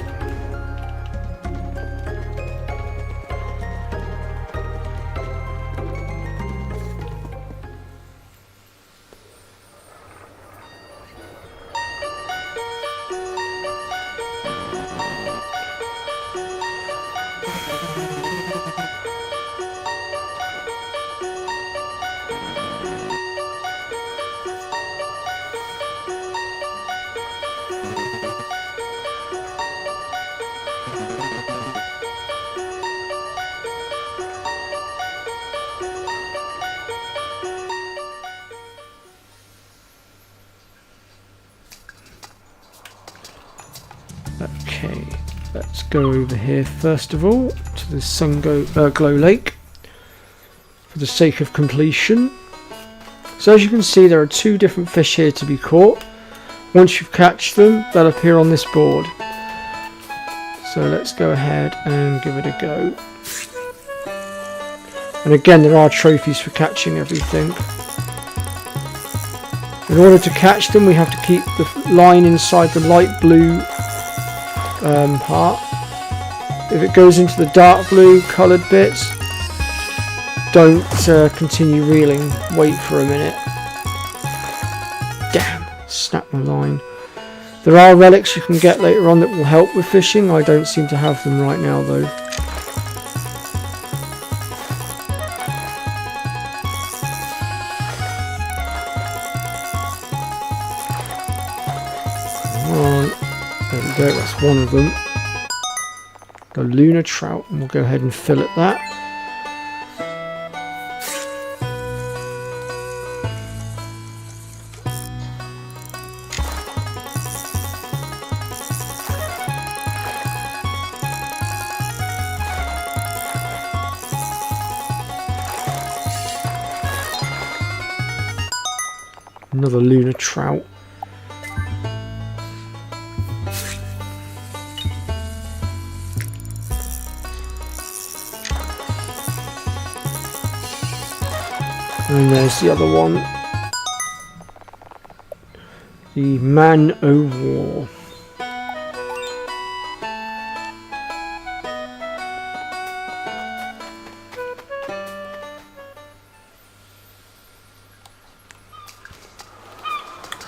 Okay, let's go over here first of all to the Glow Lake for the sake of completion. So as you can see, there are two different fish here to be caught. Once you've catched them, they'll appear on this board. So let's go ahead and give it a go. And again, there are trophies for catching everything. In order to catch them, we have to keep the line inside the light blue heart. If it goes into the dark blue coloured bits, don't continue reeling, wait for a minute. Damn, snapped my line. There are relics you can get later on that will help with fishing. I don't seem to have them right now though. There we go, that's one of them. The lunar trout, and we'll go ahead and fillet that. Another lunar trout. And there's the other one, the Man o' War.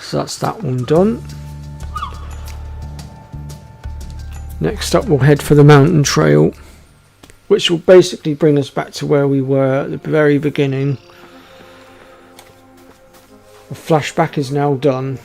So that's that one done. Next up we'll head for the mountain trail, which will basically bring us back to where we were at the very beginning. The flashback is now done.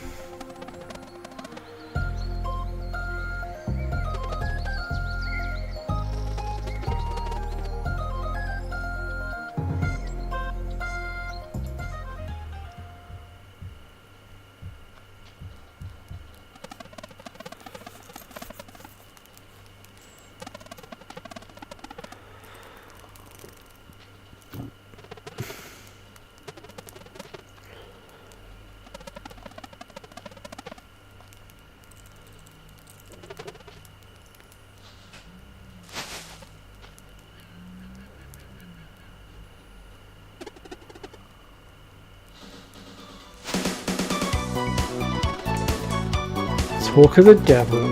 Talk of the devil.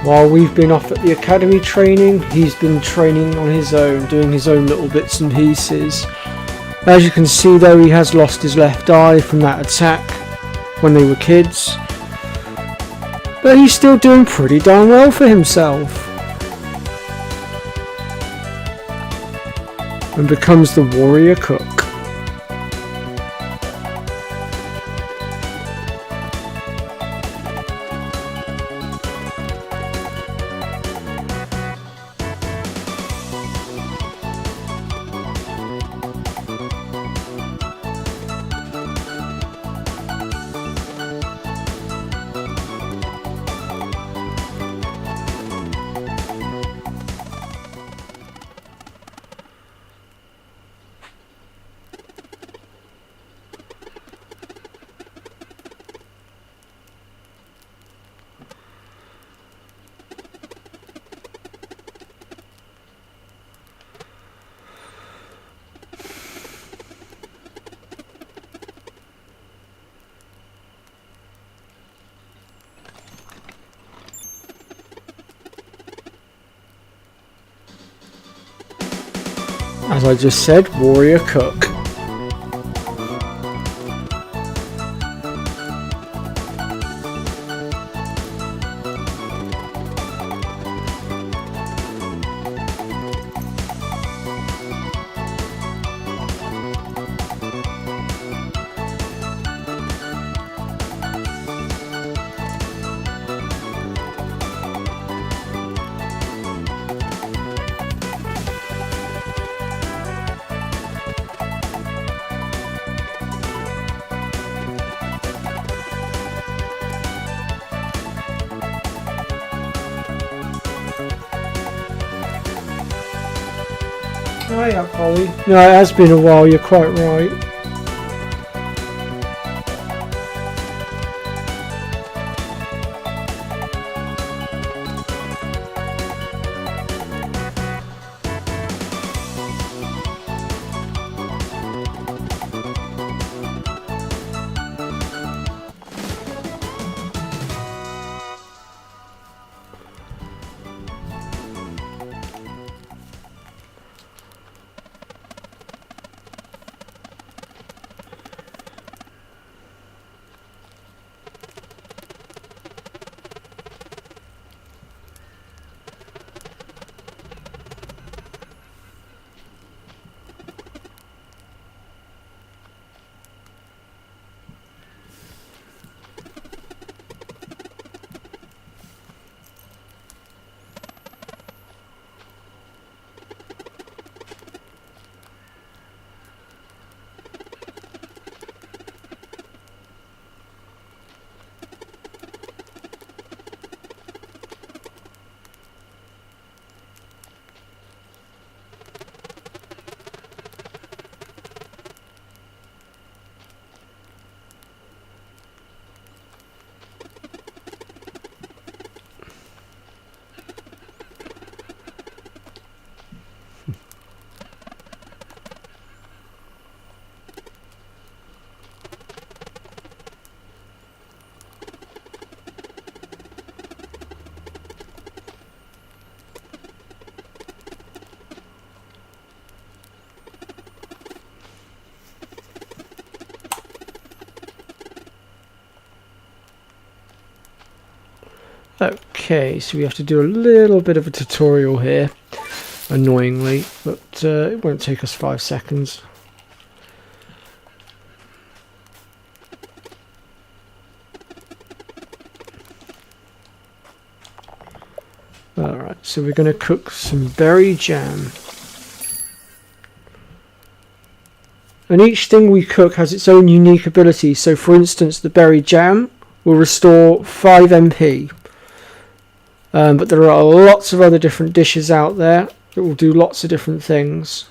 While we've been off at the academy training, he's been training on his own, doing his own little bits and pieces. As you can see though, he has lost his left eye from that attack when they were kids. but he's still doing pretty darn well for himself. And becomes the warrior cook. As I just said, warrior cook. Hiya, Polly. No, it has been a while, you're quite right. Okay, so we have to do a little bit of a tutorial here, annoyingly, but it won't take us 5 seconds. Alright, so we're going to cook some berry jam. And each thing we cook has its own unique ability. So for instance, the berry jam will restore 5 MP. But there are lots of other different dishes out there that will do lots of different things.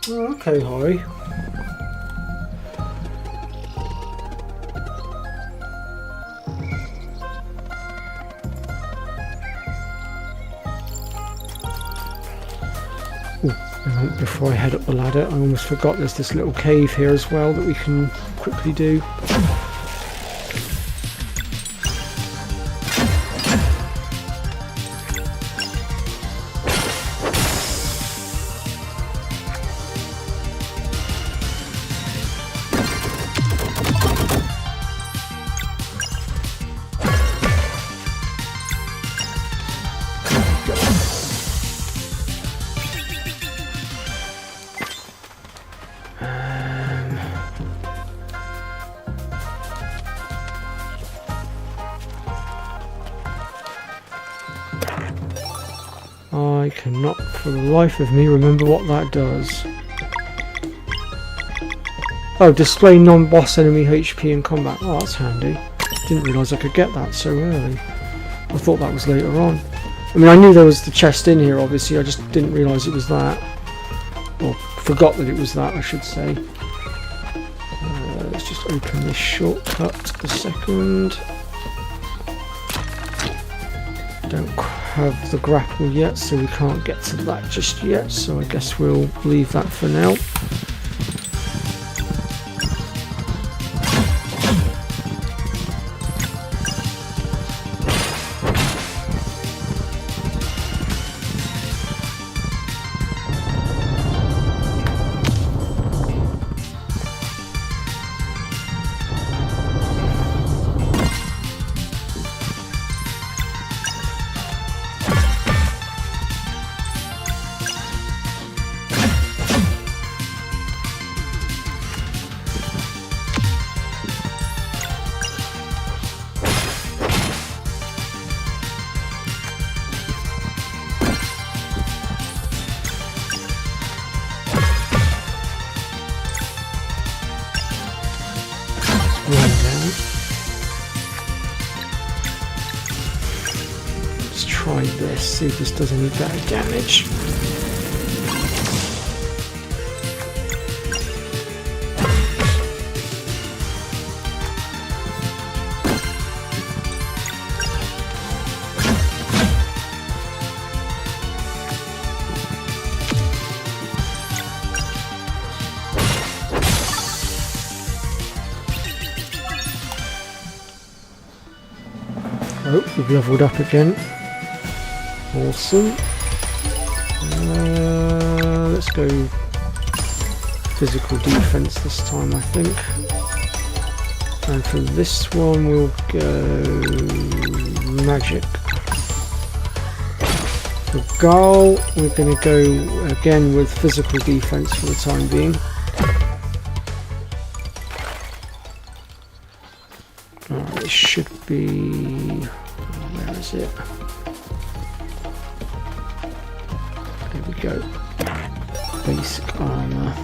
Oh, okay, Holly. Hang on, before I head up the ladder, I almost forgot there's this little cave here as well that we can quickly do. I cannot for the life of me remember what that does. Oh, display non-boss enemy HP in combat. Oh, that's handy. Didn't realise I could get that so early. I thought that was later on. I mean, I knew there was the chest in here, obviously, I just didn't realise it was that. Or forgot that it was that, I should say. Let's just open this shortcut a second. Don't have the grapple yet, so we can't get to that just yet, so I guess we'll leave that for now. Let's try this, see if this does any better damage. Oh, we've leveled up again. Awesome. Let's go physical defense this time, I think. And for this one, we'll go magic. For Guile, we're going to go again with physical defense for the time being. It should be... where is it? There we go. Basic armor.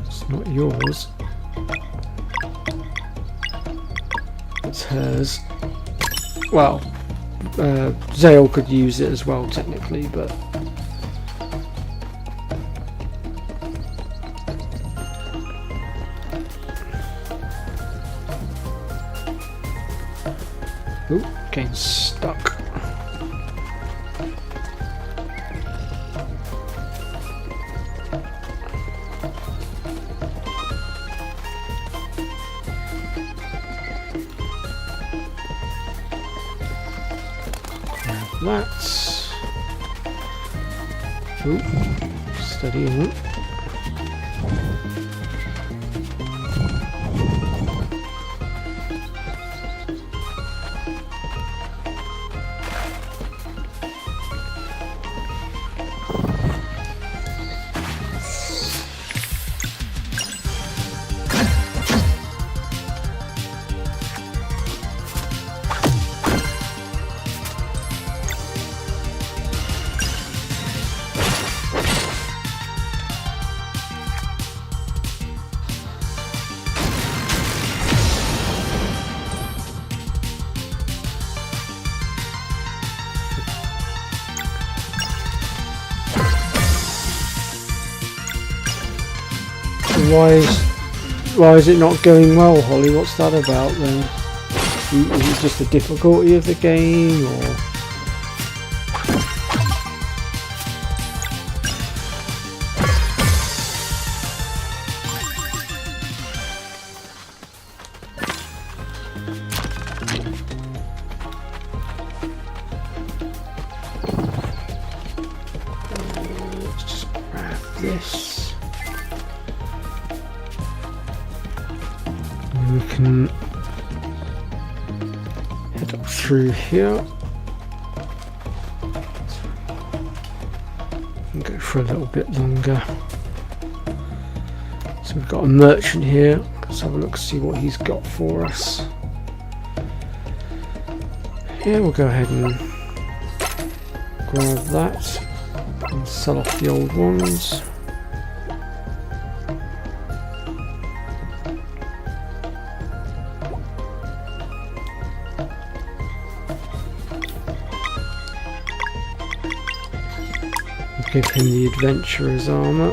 It's not yours. It's hers. Well, Zale could use it as well technically, but... Ooh, getting stuck. Grab that. Ooh, steady in. Why is it not going well, Holly? What's that about then? Is it just the difficulty of the game, or? this. And we can head up through here and go for a little bit longer. So we've got a merchant here. Let's have a look, see what he's got for us. Yeah, we'll go ahead and grab that and sell off the old ones. Give him the adventurer's armour.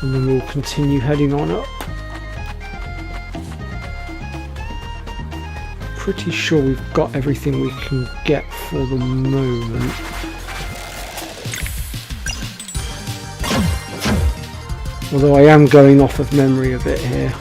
And then we'll continue heading on up. Pretty sure we've got everything we can get for the moment. Although I am going off of memory a bit here.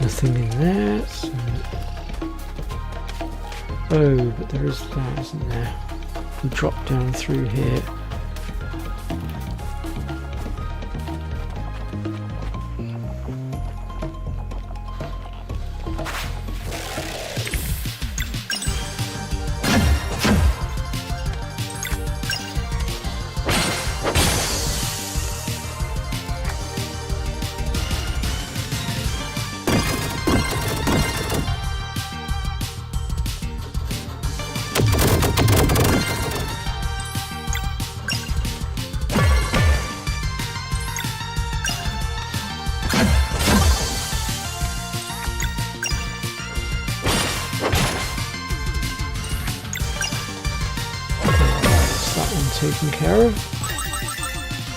Nothing in there. So... oh, but there is that, isn't there? We drop down through here. Taken care of.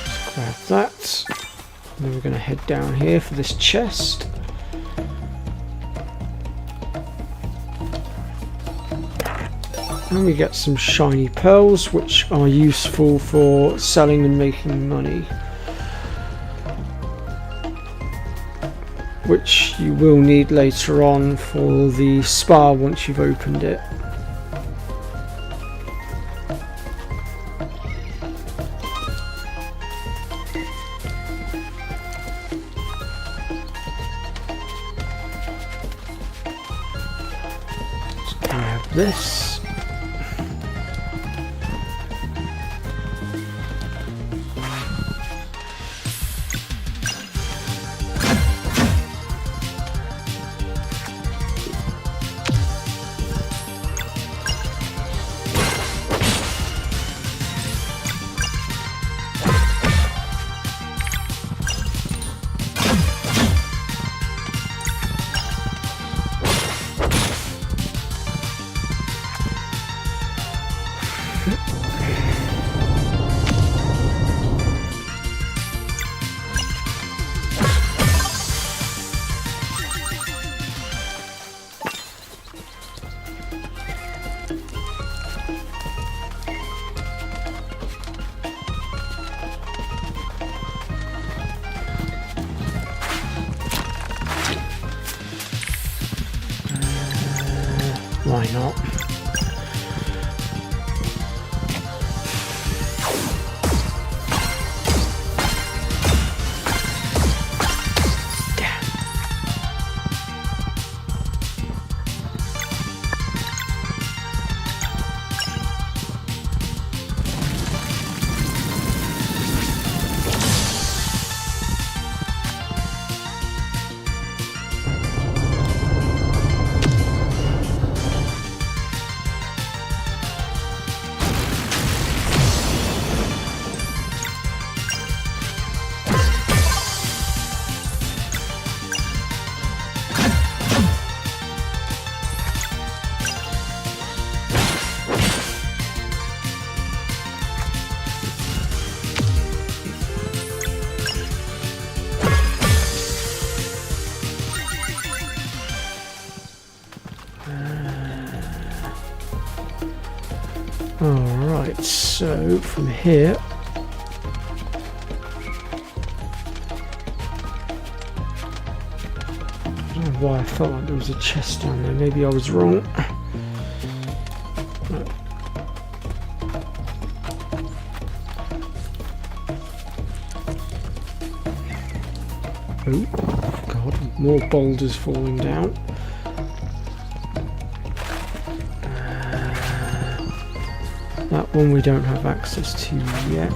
Just grab that. And then we're going to head down here for this chest. And we get some shiny pearls, which are useful for selling and making money. Which you will need later on for the spa once you've opened it. This. Why not? Right, so from here, I don't know why I felt like there was a chest down there. Maybe I was wrong. Right. Oh God! More boulders falling down. That one we don't have access to yet.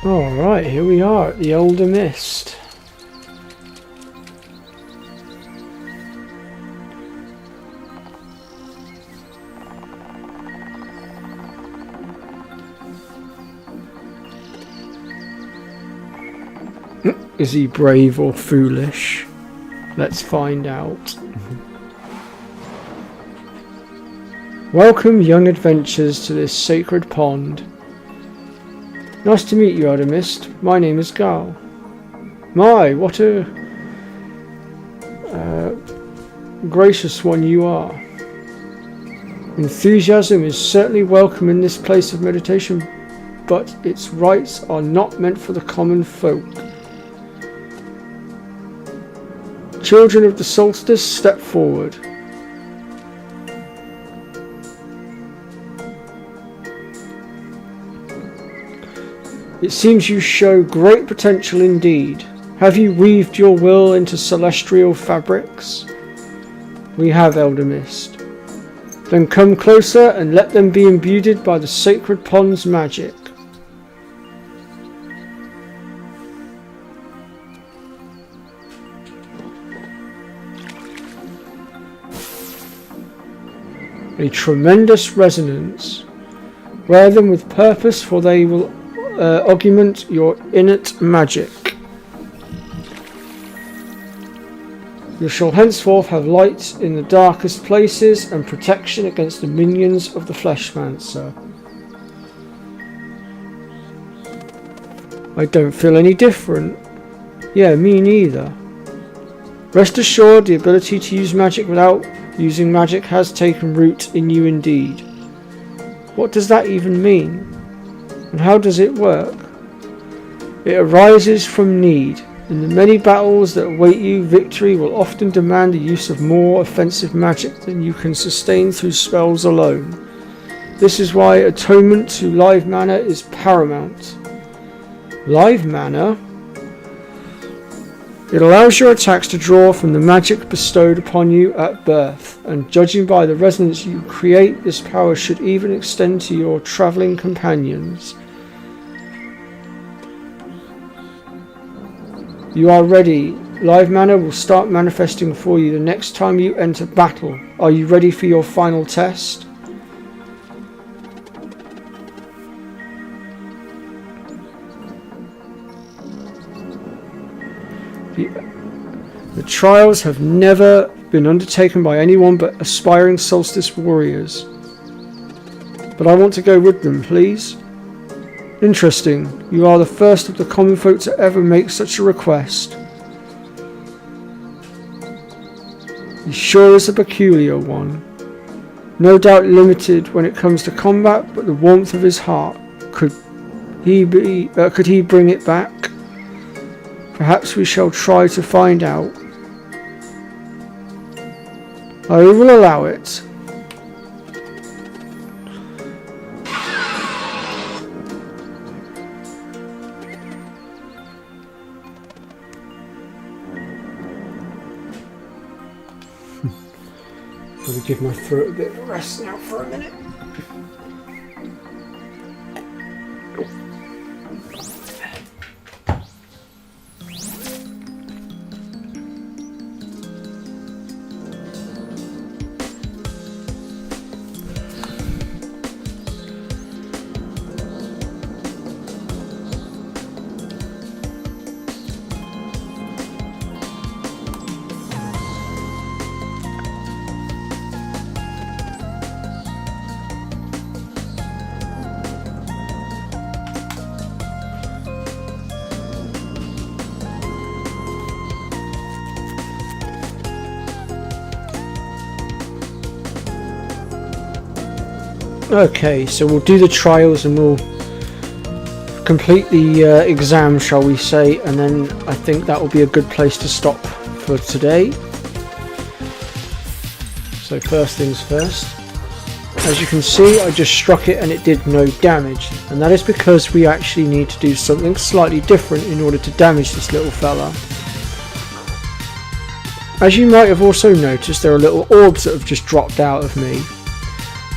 Alright, here we are at the Elder Mist. Is he brave or foolish? Let's find out. Welcome, young adventurers, to this sacred pond. Nice to meet you, Elder Mist. My name is Gal. My, what a gracious one you are. Enthusiasm is certainly welcome in this place of meditation, but its rites are not meant for the common folk. Children of the solstice, step forward. It seems you show great potential indeed. Have you weaved your will into celestial fabrics? We have, Elder Mist. Then come closer and let them be imbued by the sacred pond's magic. A tremendous resonance. Wear them with purpose, for they will augment your innate magic. You shall henceforth have light in the darkest places and protection against the minions of the Fleshmancer. I don't feel any different. Yeah, me neither. Rest assured, the ability to use magic without using magic has taken root in you indeed. What does that even mean? And how does it work? It arises from need. In the many battles that await you, victory will often demand the use of more offensive magic than you can sustain through spells alone. This is why atonement to live mana is paramount. Live mana? It allows your attacks to draw from the magic bestowed upon you at birth, and judging by the resonance you create, this power should even extend to your travelling companions. You are ready. Live mana will start manifesting for you the next time you enter battle. Are you ready for your final test? The trials have never been undertaken by anyone but aspiring solstice warriors. But I want to go with them, please. Interesting. You are the first of the common folk to ever make such a request. He sure is a peculiar one. No doubt limited when it comes to combat, but the warmth of his heart. Could he bring it back? Perhaps we shall try to find out. I will allow it. Maybe give my throat a bit of a rest now for a minute. Okay, so we'll do the trials and we'll complete the exam, shall we say, and then I think that will be a good place to stop for today. So first things first, as you can see, I just struck it and it did no damage, and that is because we actually need to do something slightly different in order to damage this little fella. As you might have also noticed, there are little orbs that have just dropped out of me.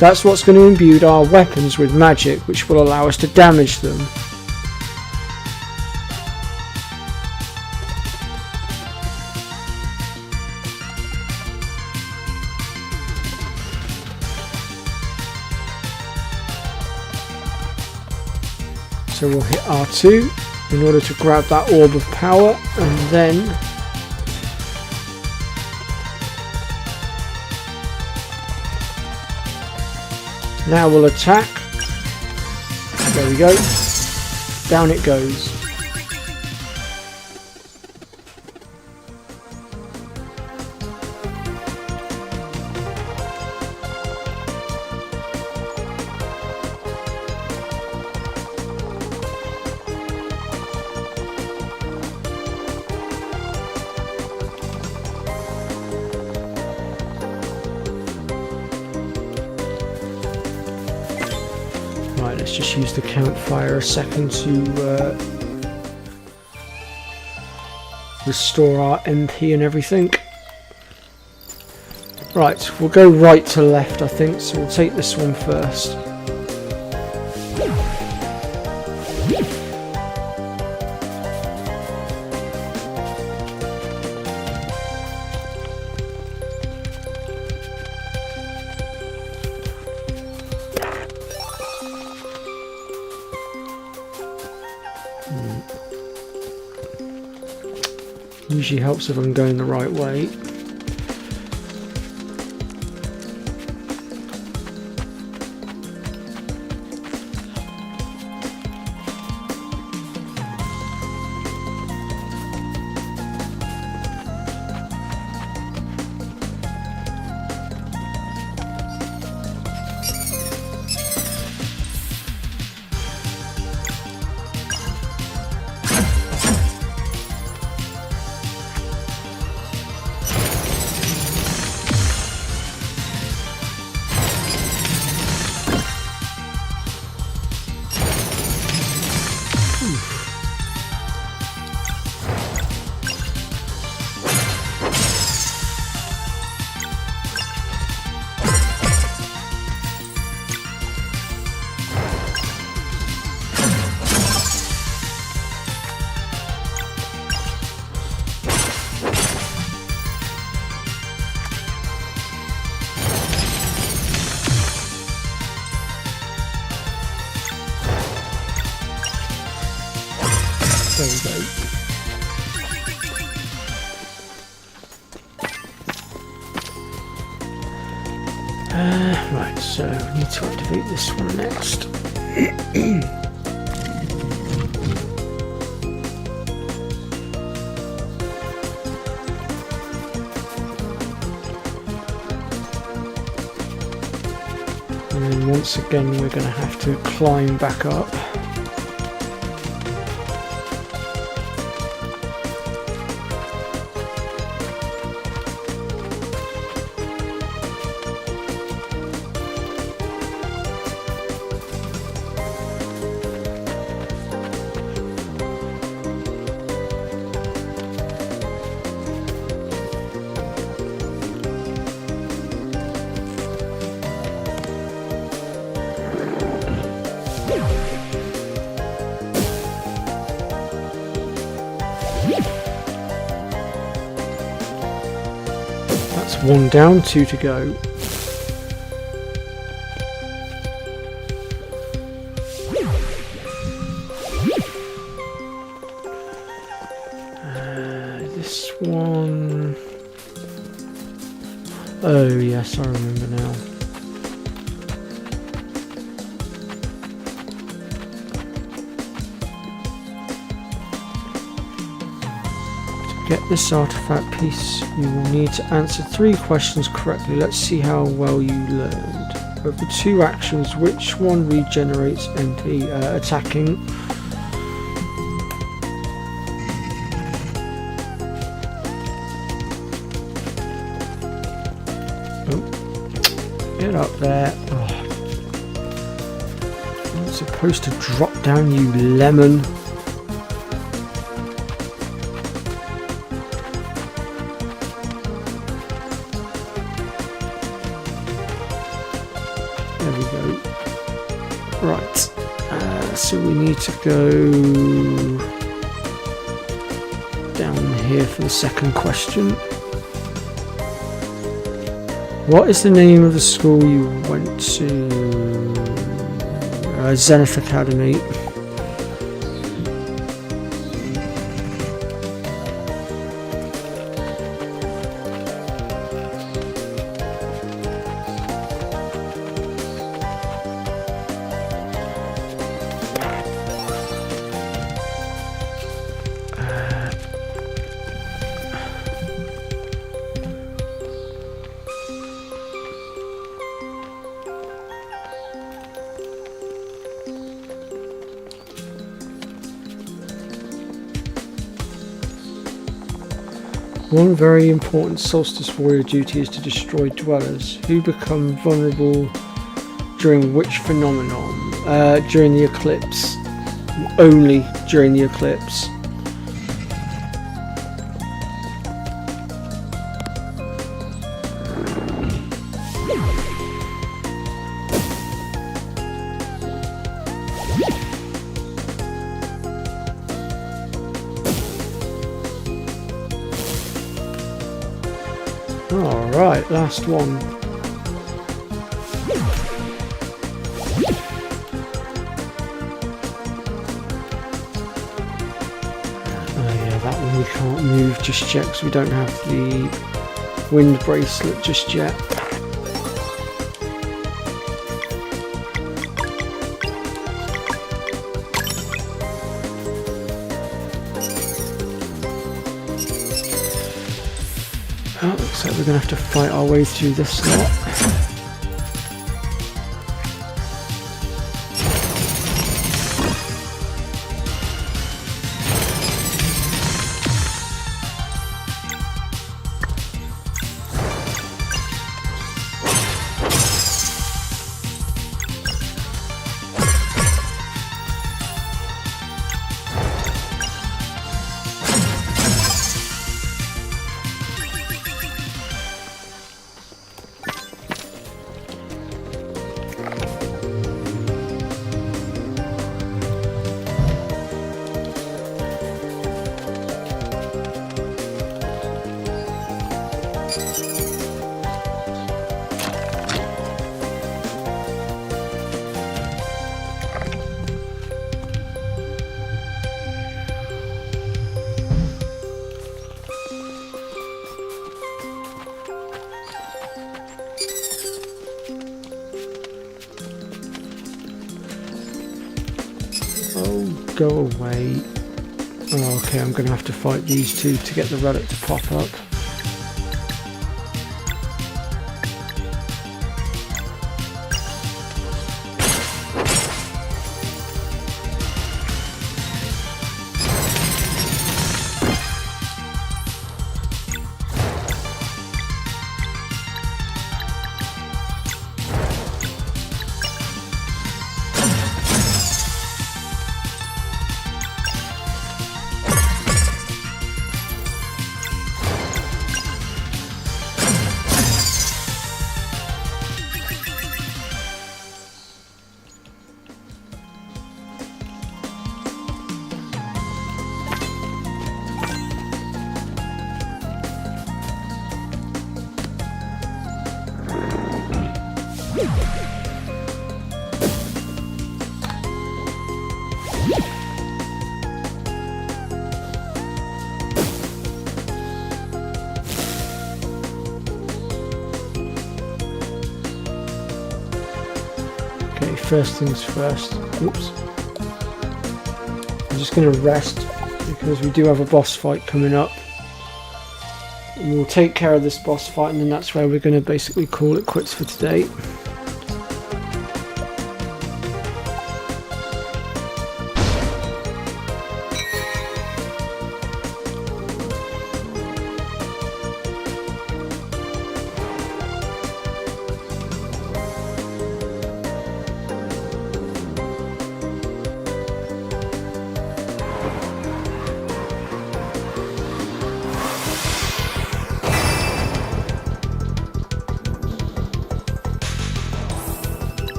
That's what's going to imbue our weapons with magic, which will allow us to damage them. So we'll hit R2 in order to grab that orb of power, and then now we'll attack. There we go. Down it goes. Right, let's just use the campfire a second to restore our MP and everything. Right, we'll go right to left, I think, so we'll take this one first. Usually helps if I'm going the right way. There we go. Right, so we need to activate this one next. And then once again we're going to have to climb back up. 1 down, 2 to go. This one... Oh yes, I remember now. To get this artifact piece, you will need to answer 3 questions correctly. Let's see how well you learned. Of the 2 actions, which one regenerates MP attacking? Oh, get up there. Oh. I'm supposed to drop down, you lemon. There we go. Right, so we need to go down here for the second question. What is the name of the school you went to? Zenith Academy. One very important solstice warrior duty is to destroy dwellers who become vulnerable during which phenomenon? During the eclipse. Only during the eclipse. Alright, last one. Oh yeah, that one we can't move just yet because we don't have the wind bracelet just yet. Oh, looks like we're going to have to fight our way through this lot. Oh, go away. Oh, okay, I'm going to have to fight these two to get the relic to pop up. first things first. Oops. I'm just going to rest because we do have a boss fight coming up. And we'll take care of this boss fight, and then that's where we're going to basically call it quits for today.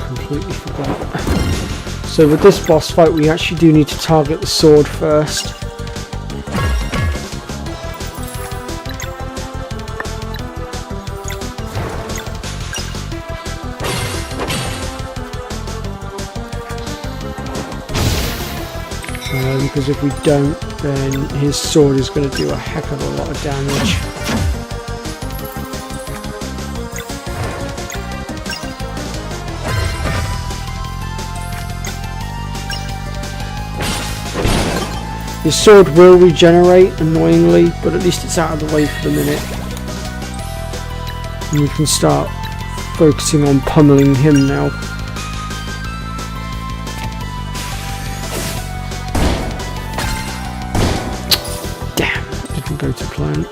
Completely forgot. So with this boss fight we actually do need to target the sword first. Because if we don't, then his sword is going to do a heck of a lot of damage. His sword will regenerate, annoyingly, but at least it's out of the way for the minute. And we can start focusing on pummeling him now. Damn, didn't go to plan.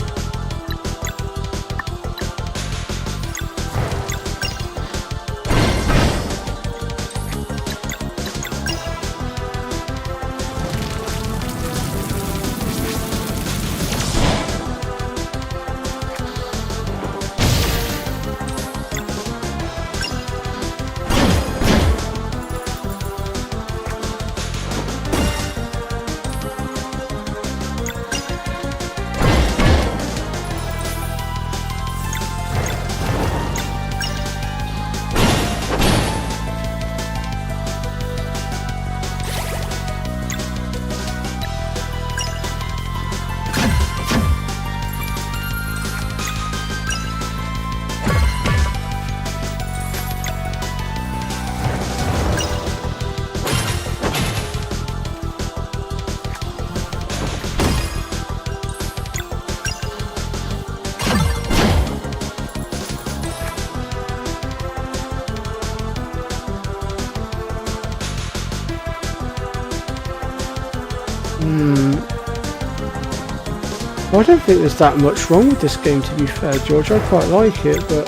I don't think there's that much wrong with this game, to be fair, George. I quite like it, but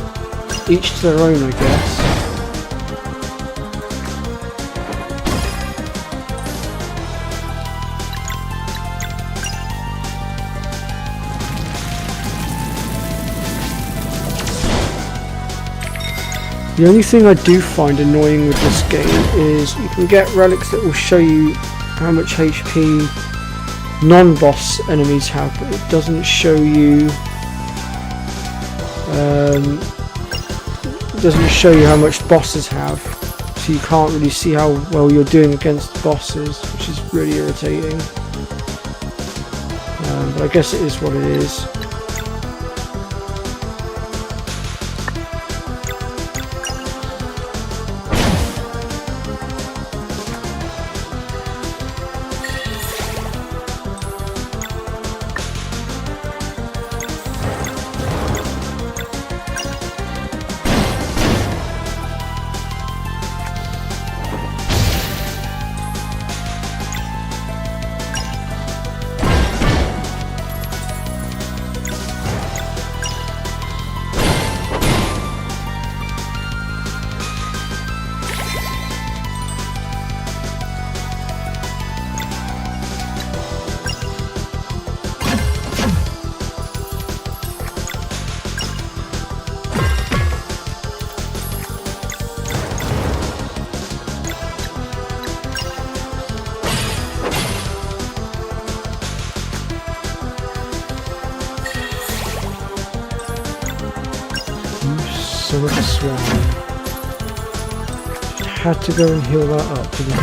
each to their own, I guess. The only thing I do find annoying with this game is you can get relics that will show you how much HP non-boss enemies have, but it doesn't show you how much bosses have, so you can't really see how well you're doing against the bosses, which is really irritating. But I guess it is what it is. Son of a swine. Had to go and heal that up, didn't I?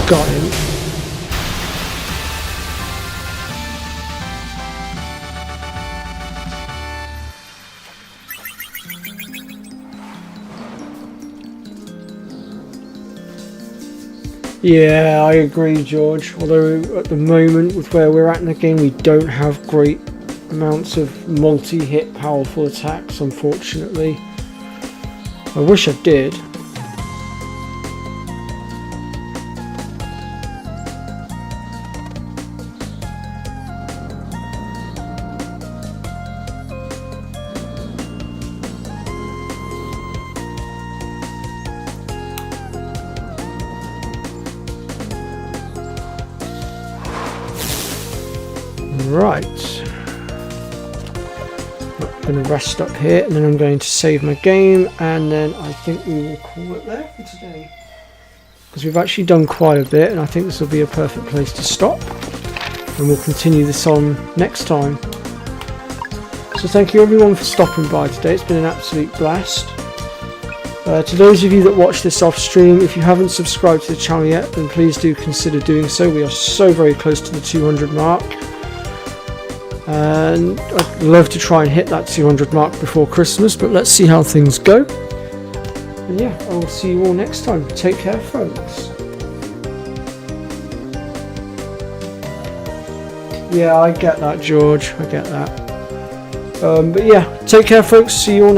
got him. Yeah, I agree, George. Although at the moment, with where we're at in the game, we don't have great amounts of multi-hit powerful attacks, unfortunately. I wish I did. Right, I'm going to rest up here and then I'm going to save my game, and then I think we will call it there for today, because we've actually done quite a bit and I think this will be a perfect place to stop, and we'll continue this on next time. So thank you everyone for stopping by today. It's been an absolute blast. To those of you that watch this off stream, if you haven't subscribed to the channel yet, then please do consider doing so. We are so very close to the 200 mark. And I'd love to try and hit that 200 mark before Christmas, but let's see how things go. And yeah, I will see you all next time. Take care, folks. Yeah, I get that, George. I get that. But yeah, take care, folks. See you all next time.